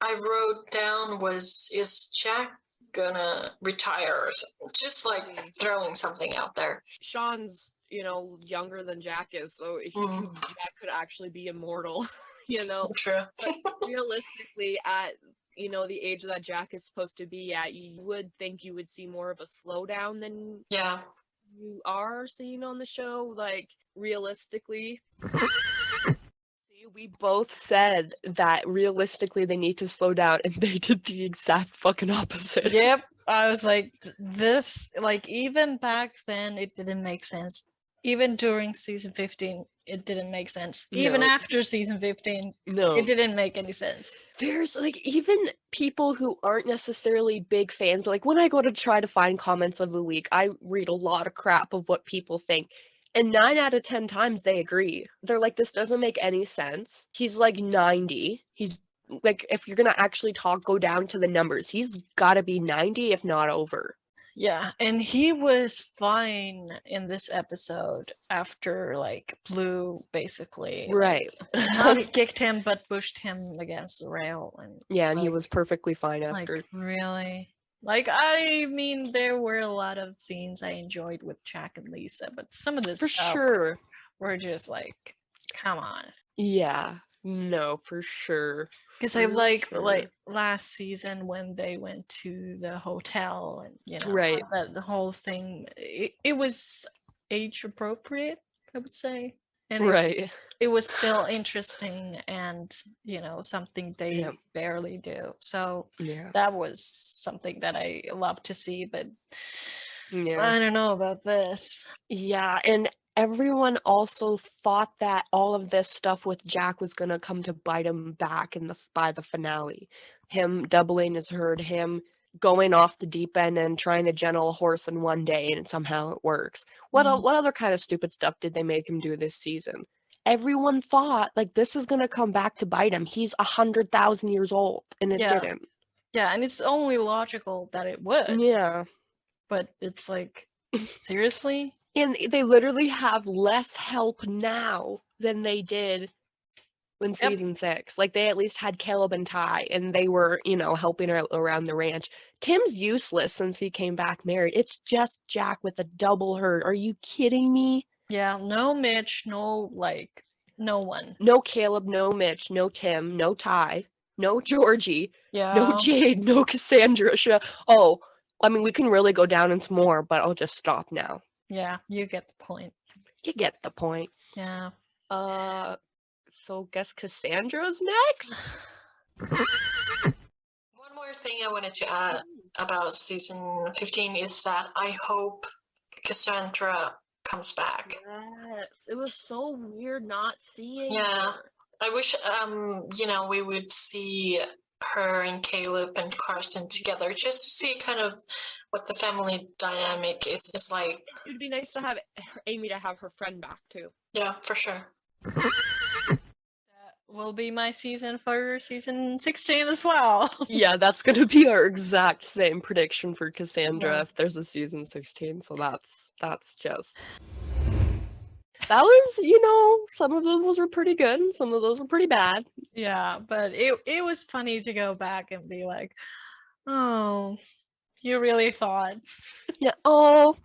I wrote down was, is Jack gonna retire or something? Just like throwing something out there. Sean's, you know, younger than Jack is, so Jack could actually be immortal, you know? True. But realistically, at, you know, the age that Jack is supposed to be at, you would think you would see more of a slowdown than you are seeing on the show, like, realistically. We both said that realistically they need to slow down, and they did the exact fucking opposite. Yep. I was like, this, like, even back then, it didn't make sense. Even during season 15, it didn't make sense. Even after season 15, it didn't make any sense. There's, like, even people who aren't necessarily big fans, but, like, when I go to try to find comments of the week, I read a lot of crap of what people think. And 9 out of 10 times they agree. They're like, this doesn't make any sense. He's like 90. He's like, if you're gonna actually go down to the numbers, he's gotta be 90, if not over. Yeah, and he was fine in this episode after, like, Blue basically not kicked him but pushed him against the rail. And yeah, and he was perfectly fine after. Like, really? Like, I mean, there were a lot of scenes I enjoyed with Jack and Lisa, but some of the stuff were just like, come on. Yeah, no, for sure. Because I liked, like, last season when they went to the hotel and, you know, the whole thing, it was age appropriate, I would say. And it was still interesting and, you know, something they barely do. So that was something that I love to see, but I don't know about this. Yeah, and everyone also thought that all of this stuff with Jack was gonna come to bite him back by the finale. Him doubling his herd, him going off the deep end and trying to gentle a horse in one day and somehow it works. What other kind of stupid stuff did they make him do this season? Everyone thought like this is gonna come back to bite him. He's 100,000 years old, and it didn't. Yeah, and it's only logical that it would. Yeah. But it's like, seriously? And they literally have less help now than they did in season 6. Like, they at least had Caleb and Ty, and they were, helping her around the ranch. Tim's useless since he came back married. It's just Jack with a double herd. Are you kidding me? Yeah, no Mitch, no one. No Caleb, no Mitch, no Tim, no Ty, no Georgie, no Jade, no Cassandra. Oh, I mean, we can really go down into more, but I'll just stop now. Yeah, you get the point. You get the point. Yeah. So guess Cassandra's next? One more thing I wanted to add about season 15 is that I hope Cassandra comes back. Yes, it was so weird not seeing her. I wish, we would see her and Caleb and Carson together just to see kind of what the family dynamic is like. It would be nice to have Amy to have her friend back too. Yeah, for sure. That will be my season for season 16 as well. Yeah, that's going to be our exact same prediction for Cassandra if there's a season 16. So that's just... That was, some of those were pretty good and some of those were pretty bad. Yeah, but it was funny to go back and be like, oh, you really thought. Yeah, oh,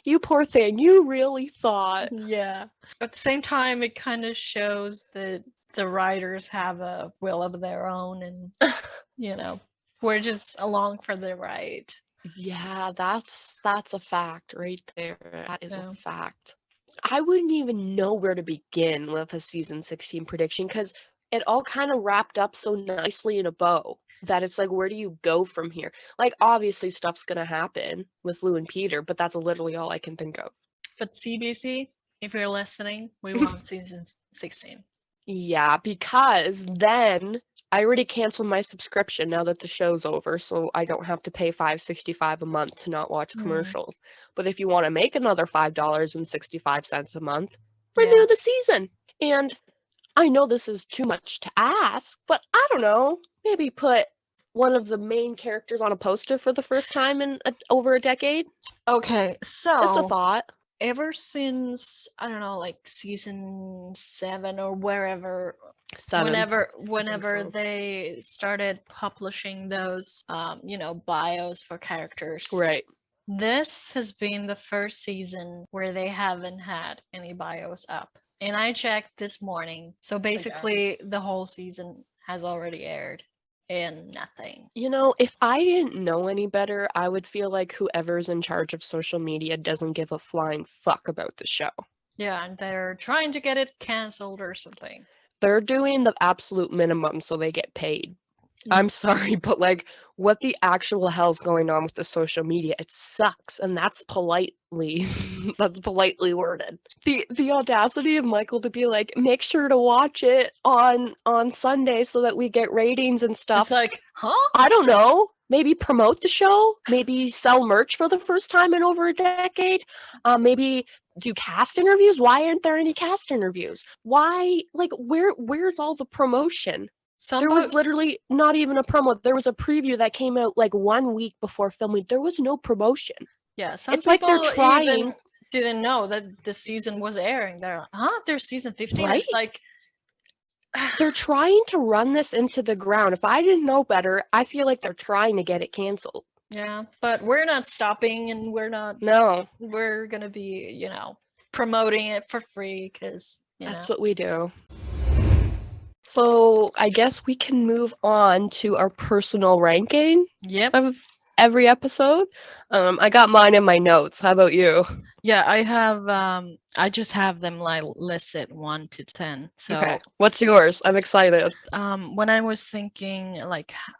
you poor thing, you really thought. Yeah. At the same time, it kind of shows that the writers have a will of their own and, we're just along for the ride. Yeah, that's a fact right there. That is a fact. I wouldn't even know where to begin with a season 16 prediction because it all kind of wrapped up so nicely in a bow that it's like, where do you go from here? Like, obviously stuff's gonna happen with Lou and Peter, but that's literally all I can think of. But CBC, if you're listening, we want season 16. Yeah, because then I already canceled my subscription now that the show's over, so I don't have to pay $5.65 a month to not watch commercials. But if you want to make another $5.65 a month, renew the season. And I know this is too much to ask, but I don't know, maybe put one of the main characters on a poster for the first time in over a decade. Okay, so just a thought. Ever since, I don't know, like season 7 or wherever, 7. whenever they started publishing those, bios for characters. Right. This has been the first season where they haven't had any bios up. And I checked this morning. So basically, the whole season has already aired. And nothing. If I didn't know any better, I would feel like whoever's in charge of social media doesn't give a flying fuck about the show. Yeah, and they're trying to get it canceled or something. They're doing the absolute minimum so they get paid. I'm sorry, but what the actual hell's going on with the social media? It sucks, and that's politely worded. The audacity of Michael to be like, make sure to watch it on Sunday so that we get ratings and stuff. It's like, huh? I don't know. Maybe promote the show. Maybe sell merch for the first time in over a decade. Maybe do cast interviews. Why aren't there any cast interviews? Why? Where's all the promotion? There was literally not even a promo. There was a preview that came out 1 week before filming. There was no promotion. Yeah, it's like they're trying. Even didn't know that the season was airing. They're there's season 15. Right? It's they're trying to run this into the ground. If I didn't know better, I feel like they're trying to get it canceled. Yeah, but we're not stopping, and we're not. No, we're gonna be, promoting it for free because that's what we do. So I guess we can move on to our personal ranking of every episode. I got mine in my notes. How about you? Yeah, I have. I just have them listed 1 to 10. So okay. What's yours? I'm excited. When I was thinking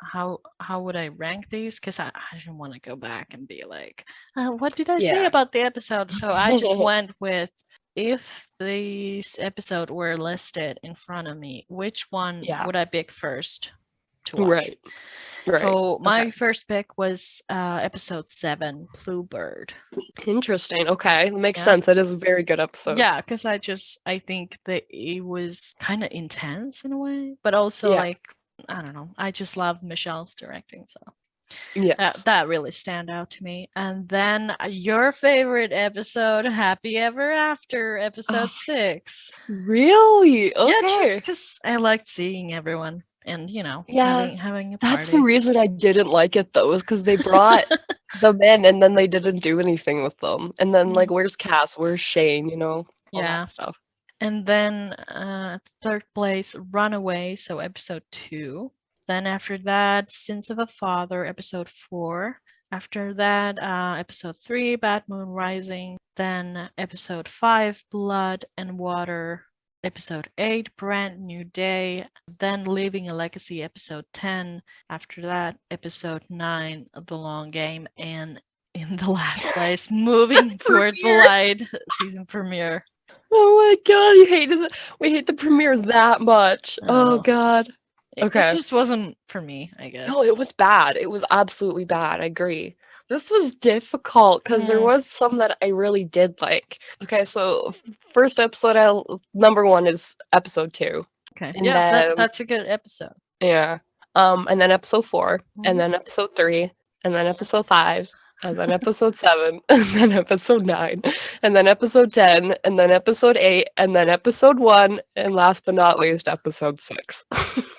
how would I rank these, because I didn't want to go back and be like, what did I say about the episode? So I just went with, if this episode were listed in front of me, which one would I pick first? to watch. Right. So my Okay. first pick was episode 7, Bluebird. Interesting. Okay. Makes Yeah. sense. It is a very good episode. Yeah, because I think that it was kind of intense in a way, but also Yeah. like, I don't know, I just love Michelle's directing, so Yes. that really stand out to me. And then your favorite episode, Happy Ever After, episode Oh, 6. really? Yeah, just Okay. because I liked seeing everyone and Yeah. having a That's the party. reason I didn't like it though, is because they brought them in and then they didn't do anything with them. And then like, where's Cass? Where's Shane? You know, all Yeah. that stuff. And then third place, Runaway, so episode 2. Then after that, Sins of a Father, episode 4. After that, episode 3, Bad Moon Rising. Then episode 5, Blood and Water. Episode 8, Brand New Day. Then Leaving a Legacy, episode 10. After that, episode 9, The Long Game. And in the last place, Moving Toward the Light, season premiere. Oh my god, you hated it. We hate the premiere that much. Oh god. Okay. It just wasn't for me, I guess. No, it was bad. It was absolutely bad. I agree. This was difficult because there was some that I really did like. Okay, so first episode, number 1 is episode 2. Okay. And Yeah, then, that's a good episode. yeah. And then episode 4, and then episode 3, and then episode 5, and then episode 7, and then episode 9, and then episode 10, and then episode 8, and then episode 1, and last but not least, episode 6.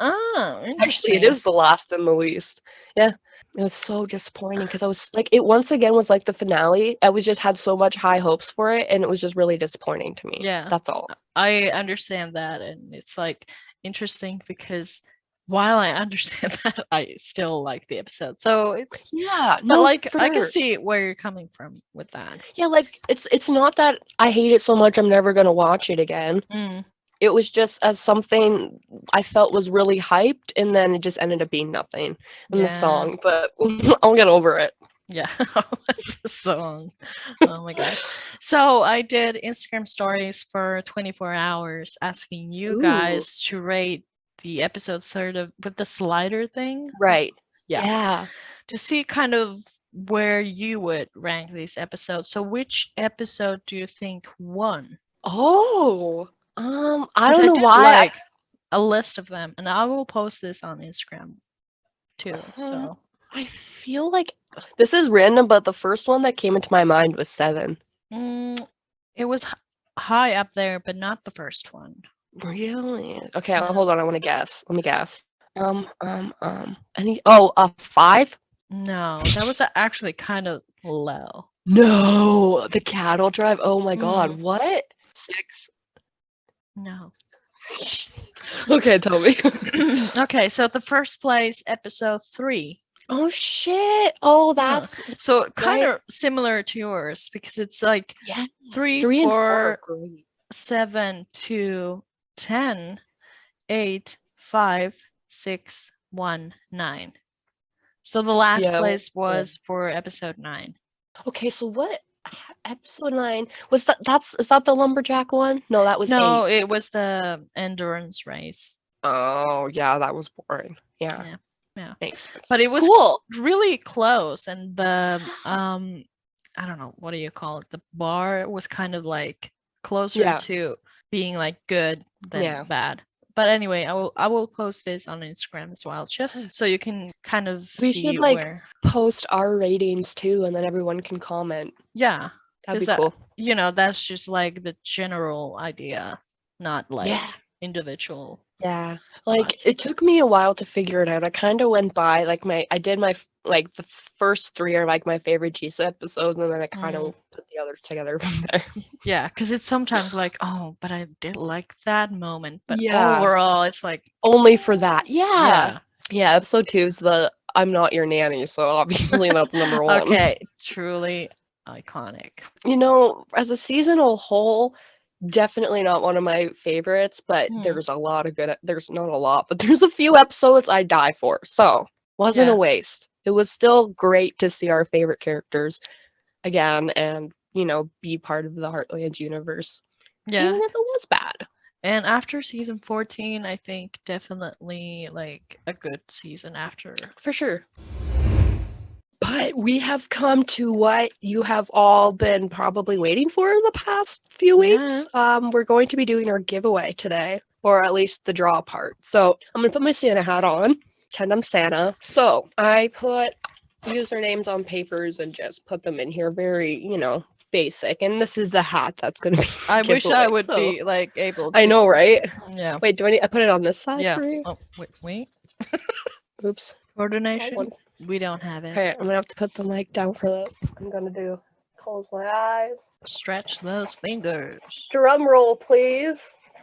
Oh, interesting. Actually, it is the last and the least. Yeah. It was so disappointing because I was like, it once again was like the finale. I was just had so much high hopes for it, and it was just really disappointing to me. Yeah. That's all. I understand that, and it's like interesting because while I understand that, I still like the episode. So it's but like I can see where you're coming from with that. Yeah, like it's not that I hate it so much I'm never gonna watch it again. It was just as something I felt was really hyped, and then it just ended up being nothing in the song. But I'll get over it. Yeah, the song. Oh my gosh. So I did Instagram stories for 24 hours asking you guys to rate the episode sort of with the slider thing. Right. Yeah. To see kind of where you would rank these episodes. So which episode do you think won? Oh, I don't know why. Like a list of them, and I will post this on Instagram too. So I feel like this is random, but the first one that came into my mind was 7. It was high up there, but not the first one. Really? Okay, hold on. I want to guess. Let me guess. 5? No, that was actually kind of low. No, the cattle drive. Oh my god, what? 6? No. Okay, tell me. Okay, so the first place, episode 3. Oh shit! Oh, that's so kind of similar to yours because it's like 3, 4, 7, 2, 10, 8, 5, 6, 1, 9. So the last place was for episode 9. Okay, so what episode 9 was that? Is that the lumberjack one? No, that was 8. It was the endurance race. Oh yeah, that was boring. Yeah. Makes sense. But it was cool. Really close, and the I don't know, what do you call it? The bar was kind of like closer to being like good than bad. But anyway, I will post this on Instagram as well, just so you can kind of we see should like post our ratings too, and then everyone can comment. Yeah, that'd be cool. That's just like the general idea, not like individual. Yeah, like it took me a while to figure it out. I kind of went by like I did my like the first 3 are like my favorite Jisa episodes, and then I kind of put the others together from there. Yeah, because it's sometimes like, oh, but I did like that moment, but overall, it's like only for that. Yeah. Episode 2 is the I'm Not Your Nanny, so obviously that's number 1. Okay, truly iconic. As a seasonal whole, definitely not one of my favorites, but there's a lot of good. There's not a lot, but there's a few episodes I die for. So wasn't a waste. It was still great to see our favorite characters again, and be part of the Heartland universe. Yeah, even if it was bad. And after season 14, I think definitely like a good season after. For sure. But we have come to what you have all been probably waiting for the past few weeks. We're going to be doing our giveaway today, or at least the draw part. So I'm going to put my Santa hat on, pretend I'm Santa. So I put usernames on papers and just put them in here, very, basic. And this is the hat that's going to be I wish I giveaway, would so- be like able to. I know, right? Yeah. Wait, do I put it on this side Yeah. for you? Oh, wait. Oops. Coordination? We don't have it. Okay, I'm gonna have to put the mic down for this. I'm gonna close my eyes. Stretch those fingers. Drum roll, please.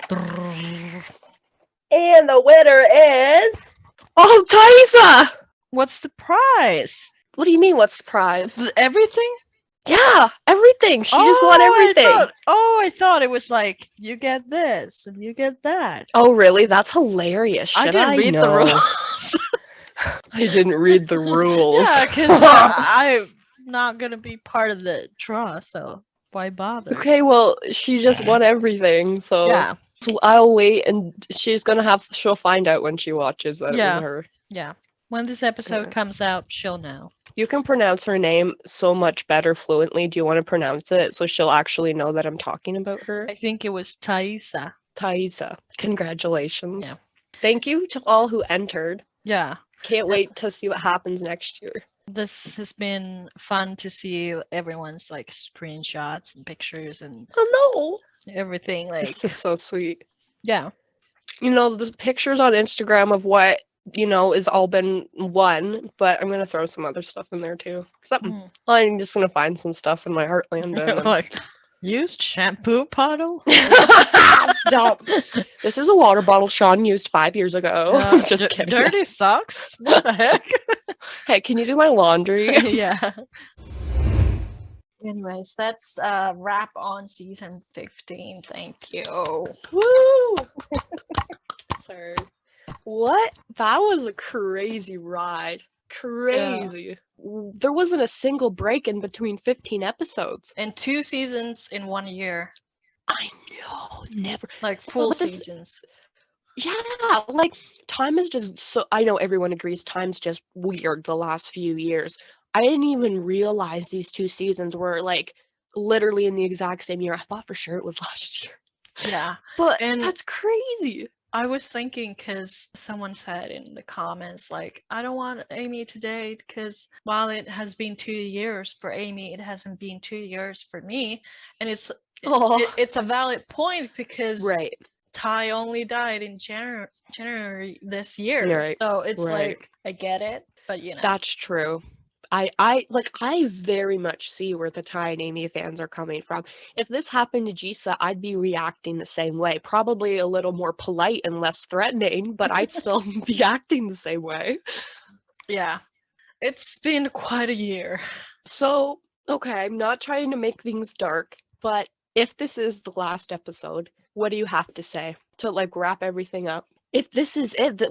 And the winner is... Oh, Thaisa! What's the prize? What do you mean, what's the prize? Everything? Yeah, everything. She just won everything. I thought it was like, you get this and you get that. Oh, really? That's hilarious. I didn't read the rules. I didn't read the rules. Yeah, because I'm not going to be part of the draw, so why bother? Okay, well, she just won everything, so... Yeah. So I'll wait, and she'll find out when she watches that it was her. Yeah. When this episode comes out, she'll know. You can pronounce her name so much better fluently. Do you want to pronounce it so she'll actually know that I'm talking about her? I think it was Thaisa. Thaisa. Congratulations. Yeah. Thank you to all who entered. Yeah. Can't wait to see what happens next year. This has been fun to see everyone's like screenshots and pictures and Oh everything. no! Like, This is so sweet. Yeah. The pictures on Instagram of what, is all been won, but I'm going to throw some other stuff in there too. I'm just going to find some stuff in my Heartland bin. Like, used shampoo bottle? Stop. This is a water bottle Sean used 5 years ago. Just kidding. Dirty socks? What the heck? Hey, can you do my laundry? Yeah. Anyways, that's a wrap on season 15. Thank you. Woo! Sorry. What? That was a crazy ride. Crazy. Yeah. There wasn't a single break in between 15 episodes. And 2 seasons in 1 year. I know. Never. Like full seasons. Yeah, like time is just so... I know everyone agrees time's just weird the last few years. I didn't even realize these 2 seasons were like literally in the exact same year. I thought for sure it was last year. Yeah. But that's crazy. I was thinking because someone said in the comments, like, I don't want Amy to date because while it has been 2 years for Amy, it hasn't been 2 years for me. And it's a valid point because Ty only died in January this year. Right. So it's like, I get it, but That's true. I very much see where the Ty and Amy fans are coming from. If this happened to Jisa, I'd be reacting the same way. Probably a little more polite and less threatening, but I'd still be acting the same way. Yeah. It's been quite a year. So, okay, I'm not trying to make things dark, but if this is the last episode, what do you have to say to like wrap everything up? If this is it, that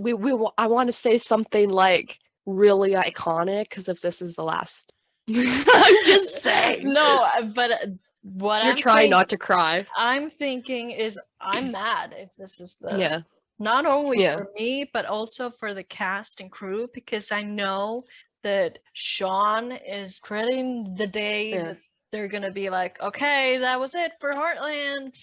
I want to say something like really iconic, because if this is the last, I'm just saying. No, but what you're trying not to cry. I'm thinking is I'm mad if this is the not only for me but also for the cast and crew, because I know that Sean is dreading the day that they're gonna be like, okay, that was it for Heartland.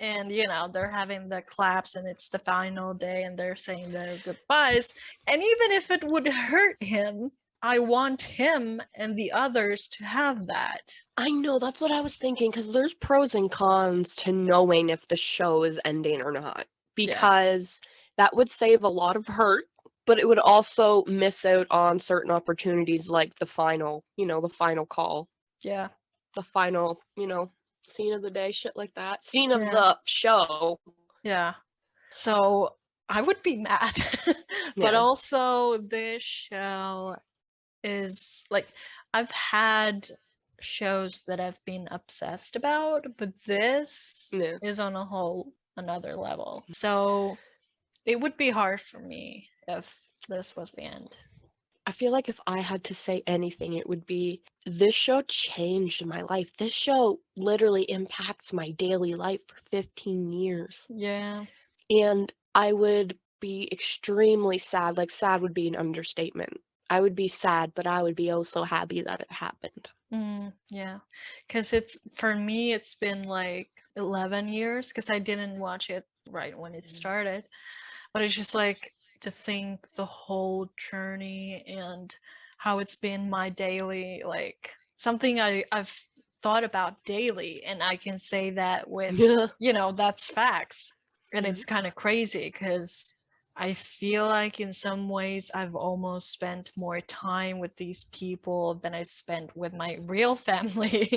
And they're having the claps and it's the final day and they're saying their goodbyes. And even if it would hurt him, I want him and the others to have that. I know, that's what I was thinking, because there's pros and cons to knowing if the show is ending or not. Because that would save a lot of hurt, but it would also miss out on certain opportunities like the final, the final call. Yeah. The final, scene of the day, shit like that. Scene of the show. Yeah. So I would be mad. But also this show is like, I've had shows that I've been obsessed about, but this is on a whole another level. So it would be hard for me if this was the end. feel like if I had to say anything, it would be this show changed my life. This show literally impacts my daily life for 15 years. Yeah. And I would be extremely sad. Like, sad would be an understatement. I would be sad, but I would be oh so happy that it happened. Yeah, because for me, it's been like 11 years because I didn't watch it right when it started. But it's just like to think the whole journey and how it's been my daily, like something I've thought about daily, and I can say that with, that's facts. And it's kind of crazy because I feel like in some ways I've almost spent more time with these people than I spent with my real family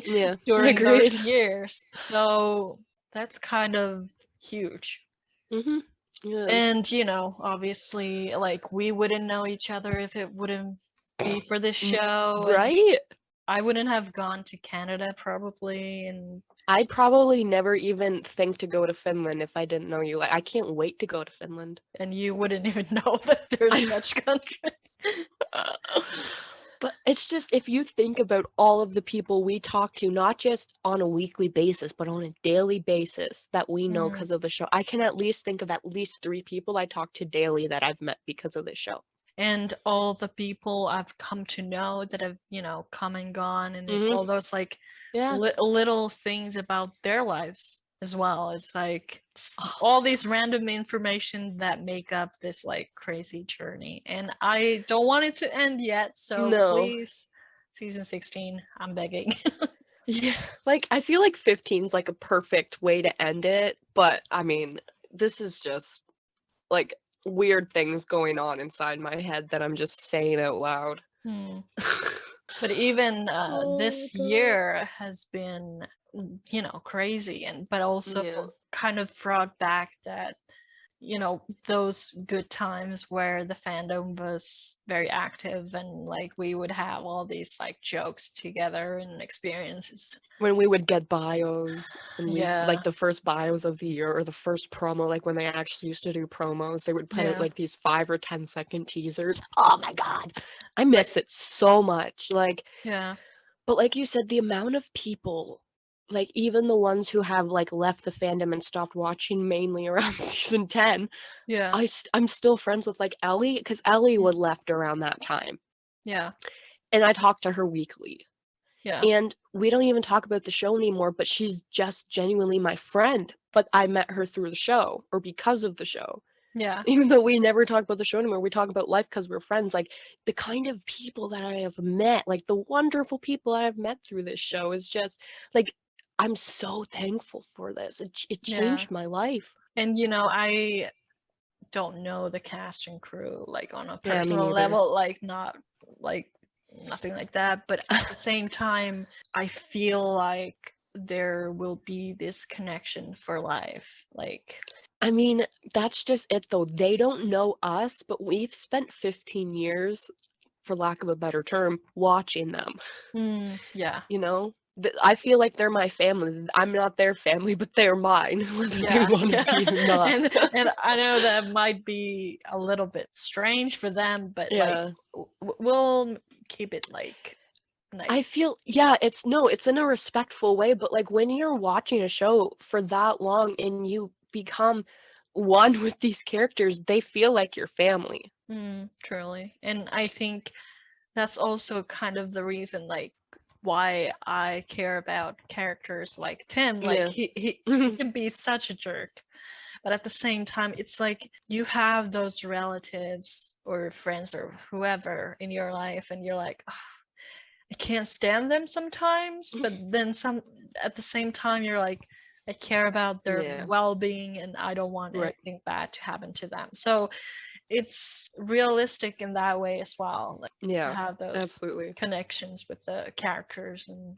during those years. So that's kind of huge. Yes. And obviously, like, we wouldn't know each other if it wouldn't be for this show. Right? I wouldn't have gone to Canada probably, and I'd probably never even think to go to Finland if I didn't know you. Like, I can't wait to go to Finland. And you wouldn't even know that there's such country. But it's just, if you think about all of the people we talk to, not just on a weekly basis, but on a daily basis that we know because of the show, I can at least think of at least 3 people I talk to daily that I've met because of this show. And all the people I've come to know that have, come and gone, and all those like little things about their lives as well. It's like all these random information that make up this like crazy journey, and I don't want it to end yet, so please, season 16, I'm begging. Yeah, like I feel like 15 is like a perfect way to end it, but I mean, this is just like weird things going on inside my head that I'm just saying out loud. But even this year has been, crazy, but also kind of brought back that, those good times where the fandom was very active, and like we would have all these like jokes together and experiences. When we would get bios, and we like the first bios of the year, or the first promo, like when they actually used to do promos, they would put out like these 5 or 10-second teasers. Oh my god, I miss it so much. Like, but like you said, the amount of people, like even the ones who have like left the fandom and stopped watching mainly around season 10, I'm still friends with like Ellie, because Ellie would left around that time. And I talk to her weekly. And we don't even talk about the show anymore, but she's just genuinely my friend. But I met her through the show, or because of the show. Even though we never talk about the show anymore, we talk about life because we're friends. Like, the kind of people that I have met, like the wonderful people I have met through this show, is just like, I'm so thankful for this. It changed my life. And I don't know the cast and crew like on a personal level, like not like nothing like that, but at the same time I feel like there will be this connection for life. Like, I mean, that's just it though. They don't know us, but we've spent 15 years, for lack of a better term, watching them. I feel like they're my family. I'm not their family, but they're mine, whether they want to be or not. And I know that might be a little bit strange for them, but like we'll keep it like nice. I feel it's in a respectful way, but like when you're watching a show for that long and you become one with these characters, they feel like your family. Truly. And I think that's also kind of the reason like why I care about characters like Tim. Like he can be such a jerk, but at the same time it's like you have those relatives or friends or whoever in your life, and you're like, oh, I can't stand them sometimes, but then at the same time you're like, I care about their well-being and I don't want anything bad to happen to them. So it's realistic in that way as well. Like, to have those connections with the characters and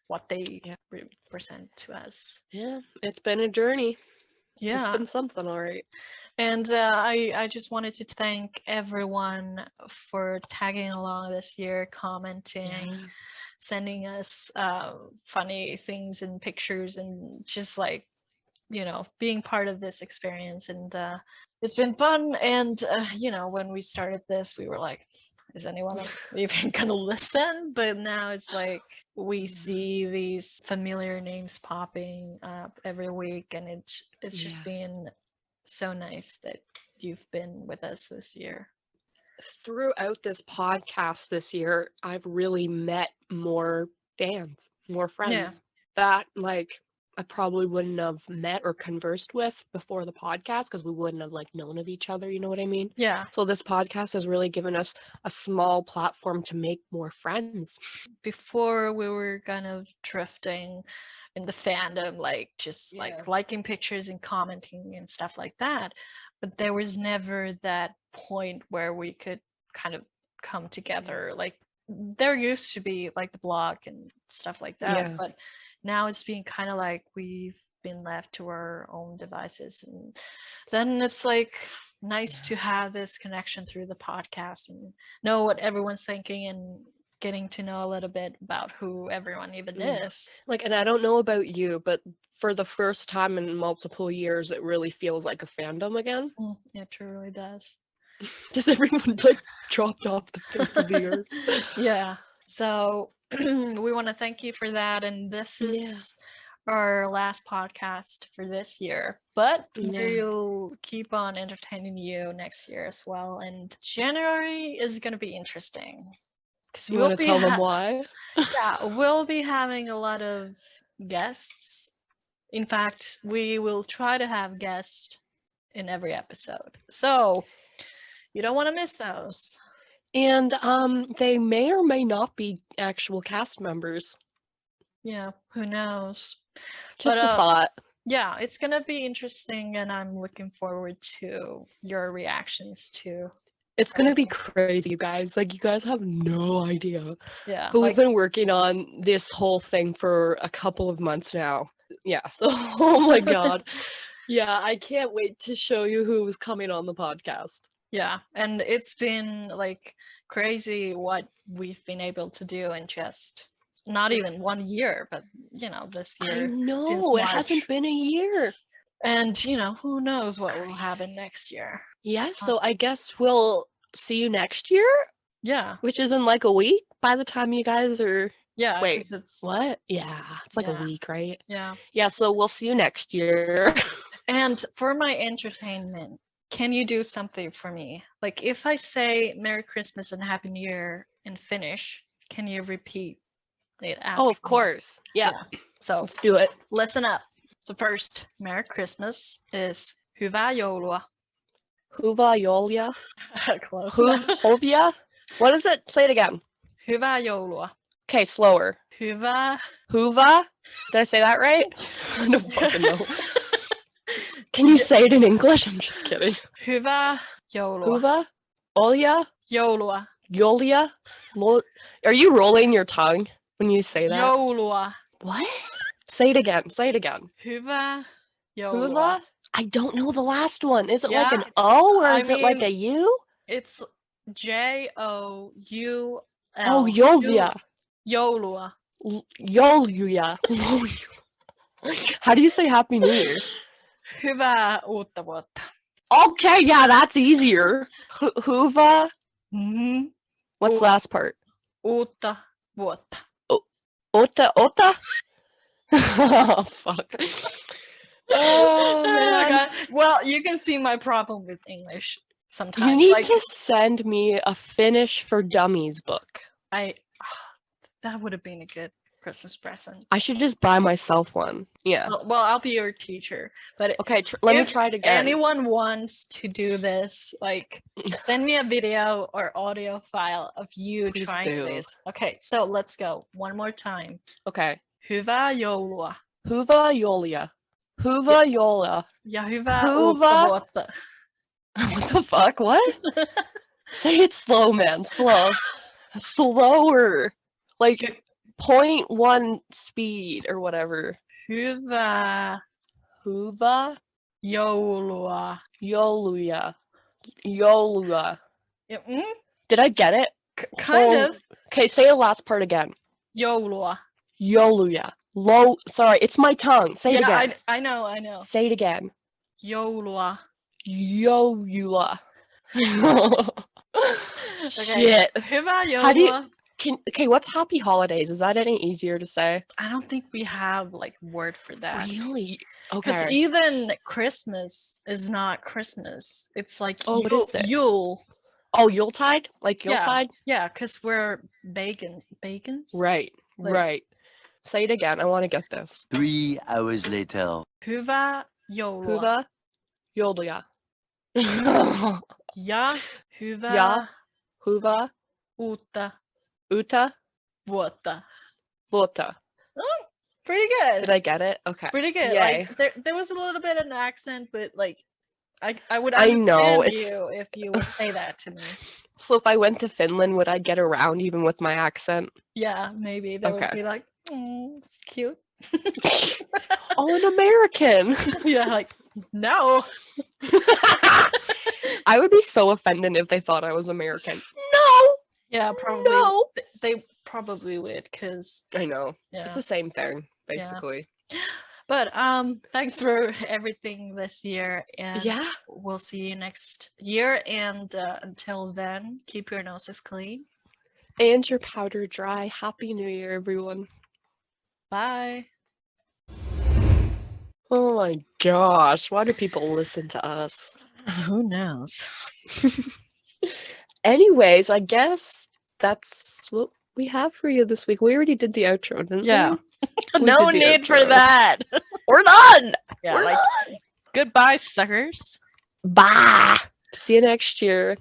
what they represent to us. It's been a journey. It's been something, all right. And I just wanted to thank everyone for tagging along this year, commenting, sending us funny things and pictures, and just like, being part of this experience. And it's been fun. And when we started this, we were like, is anyone even gonna listen? But now it's like we see these familiar names popping up every week, and it's just been so nice that you've been with us this year. Throughout this podcast this year, I've really met more fans, more friends that like I probably wouldn't have met or conversed with before the podcast because we wouldn't have like known of each other, you know what I mean? Yeah. So this podcast has really given us a small platform to make more friends. Before we were kind of drifting in the fandom, like just like liking pictures and commenting and stuff like that. But there was never that point where we could kind of come together. Like there used to be like the blog and stuff like that, but now it's been kind of like we've been left to our own devices, and then it's like nice to have this connection through the podcast and know what everyone's thinking and getting to know a little bit about who everyone even is. Like, and I don't know about you, but for the first time in multiple years, it really feels like a fandom again. It truly does. Just everyone like dropped off the face of the earth. Yeah. So we want to thank you for that. And this is our last podcast for this year. But we'll keep on entertaining you next year as well. And January is going to be interesting. You want to tell them why? Yeah, we'll be having a lot of guests. In fact, we will try to have guests in every episode. So you don't want to miss those. And they may or may not be actual cast members. Yeah, who knows? Just a thought. Yeah, it's gonna be interesting, and I'm looking forward to your reactions too. It's gonna be crazy, you guys. Like, you guys have no idea. Yeah. But we've been working on this whole thing for a couple of months now. Yeah, so oh my god. Yeah, I can't wait to show you who was coming on the podcast. Yeah, and it's been like crazy what we've been able to do in just not even 1 year, but you know, this year. No, it hasn't been a year. And you know, who knows what will happen next year. Yeah, so I guess we'll see you next year? Yeah. Which is in like a week by the time you guys are... Yeah. Wait, what? Yeah, it's like a week, right? Yeah. Yeah, so we'll see you next year. And for my entertainment, can you do something for me? Like if I say Merry Christmas and Happy New Year in Finnish, can you repeat it after? Oh, of course. Yeah. So let's do it. Listen up. So first, Merry Christmas is Hyvää joulua. Hyvää joulua. Close. Hovia? What is it? Say it again. Hyvää joulua. Okay, slower. Hyvää. Huva? Did I say that right? I don't fucking know. Can you say it in English? I'm just kidding. Hyvää joulua. Huva? Olja? Joulua. Yolia? Are you rolling your tongue when you say that? Joulua. What? Say it again. Say it again. Hyvää joulua. Hula? I don't know the last one. Is it like an O or is it like a U? It's Joul. Oh, Yolvia. Joulua. Jouluja. How do you say Happy New Year? Hyvää uutta vuotta. Okay, yeah, that's easier. Huva? Mm-hmm. What's the last part? Uutta vuotta. Ota? Oh, fuck. Oh, man. Well, you can see my problem with English sometimes. You need to send me a Finnish for Dummies book. That would have been a good Christmas present. I should just buy myself one. Yeah. Well, I'll be your teacher. But okay, let me try it again. If anyone wants to do this, like, send me a video or audio file of you trying this. Okay, so let's go. One more time. Okay. Hyvää joulua. Hyvää joulua. Hyvää joulua. Ja hyvää uutta vuotta. What the fuck? What? Say it slow, man. Slow. Slower. Like 0.1 speed or whatever. Hyvää joulua. Joulua. Joulua. Yeah, Did I get it? Kind of. Okay, say the last part again. Joulua. Jouluja. Sorry, it's my tongue. Say it again. I know. Say it again. Joulua. Joulua. Shit. Hyvää How do you- joulua. Okay, what's happy holidays? Is that any easier to say? I don't think we have like word for that. Really? Because Okay. even Christmas is not Christmas. It's like Oh, what is it? Yule. Oh, Yuletide? Like Yeah. Yuletide? Yeah, because we're bagans. Right. Like- Right. Say it again. I want to get this. 3 hours later. Hyvää joulua. Huva? Yoldia. Ja hyvää Ja. Huva? uutta Uta? vuotta. Vuota. Pretty good. Did I get it? Okay. Pretty good. Yay. Like there was a little bit of an accent, but like I would I know, understand it's- you if you would say that to me. So if I went to Finland, would I get around even with my accent? Yeah, maybe they would Okay. be like, it's cute. Oh, an American. Yeah, like no. I would be so offended if they thought I was American. No. Yeah, probably. No. They probably would, because I know. yeah. It's the same thing, basically. But thanks for everything this year, and Yeah. we'll see you next year. And until then, keep your noses clean. And your powder dry. Happy New Year, everyone. Bye. Oh my gosh. Why do people listen to us? Who knows? Anyways, I guess that's what we have for you this week. We already did the outro, didn't Yeah. we? We No did the need for outro. that. We're done. Yeah, We're like done. goodbye, suckers. Bye. See you next year.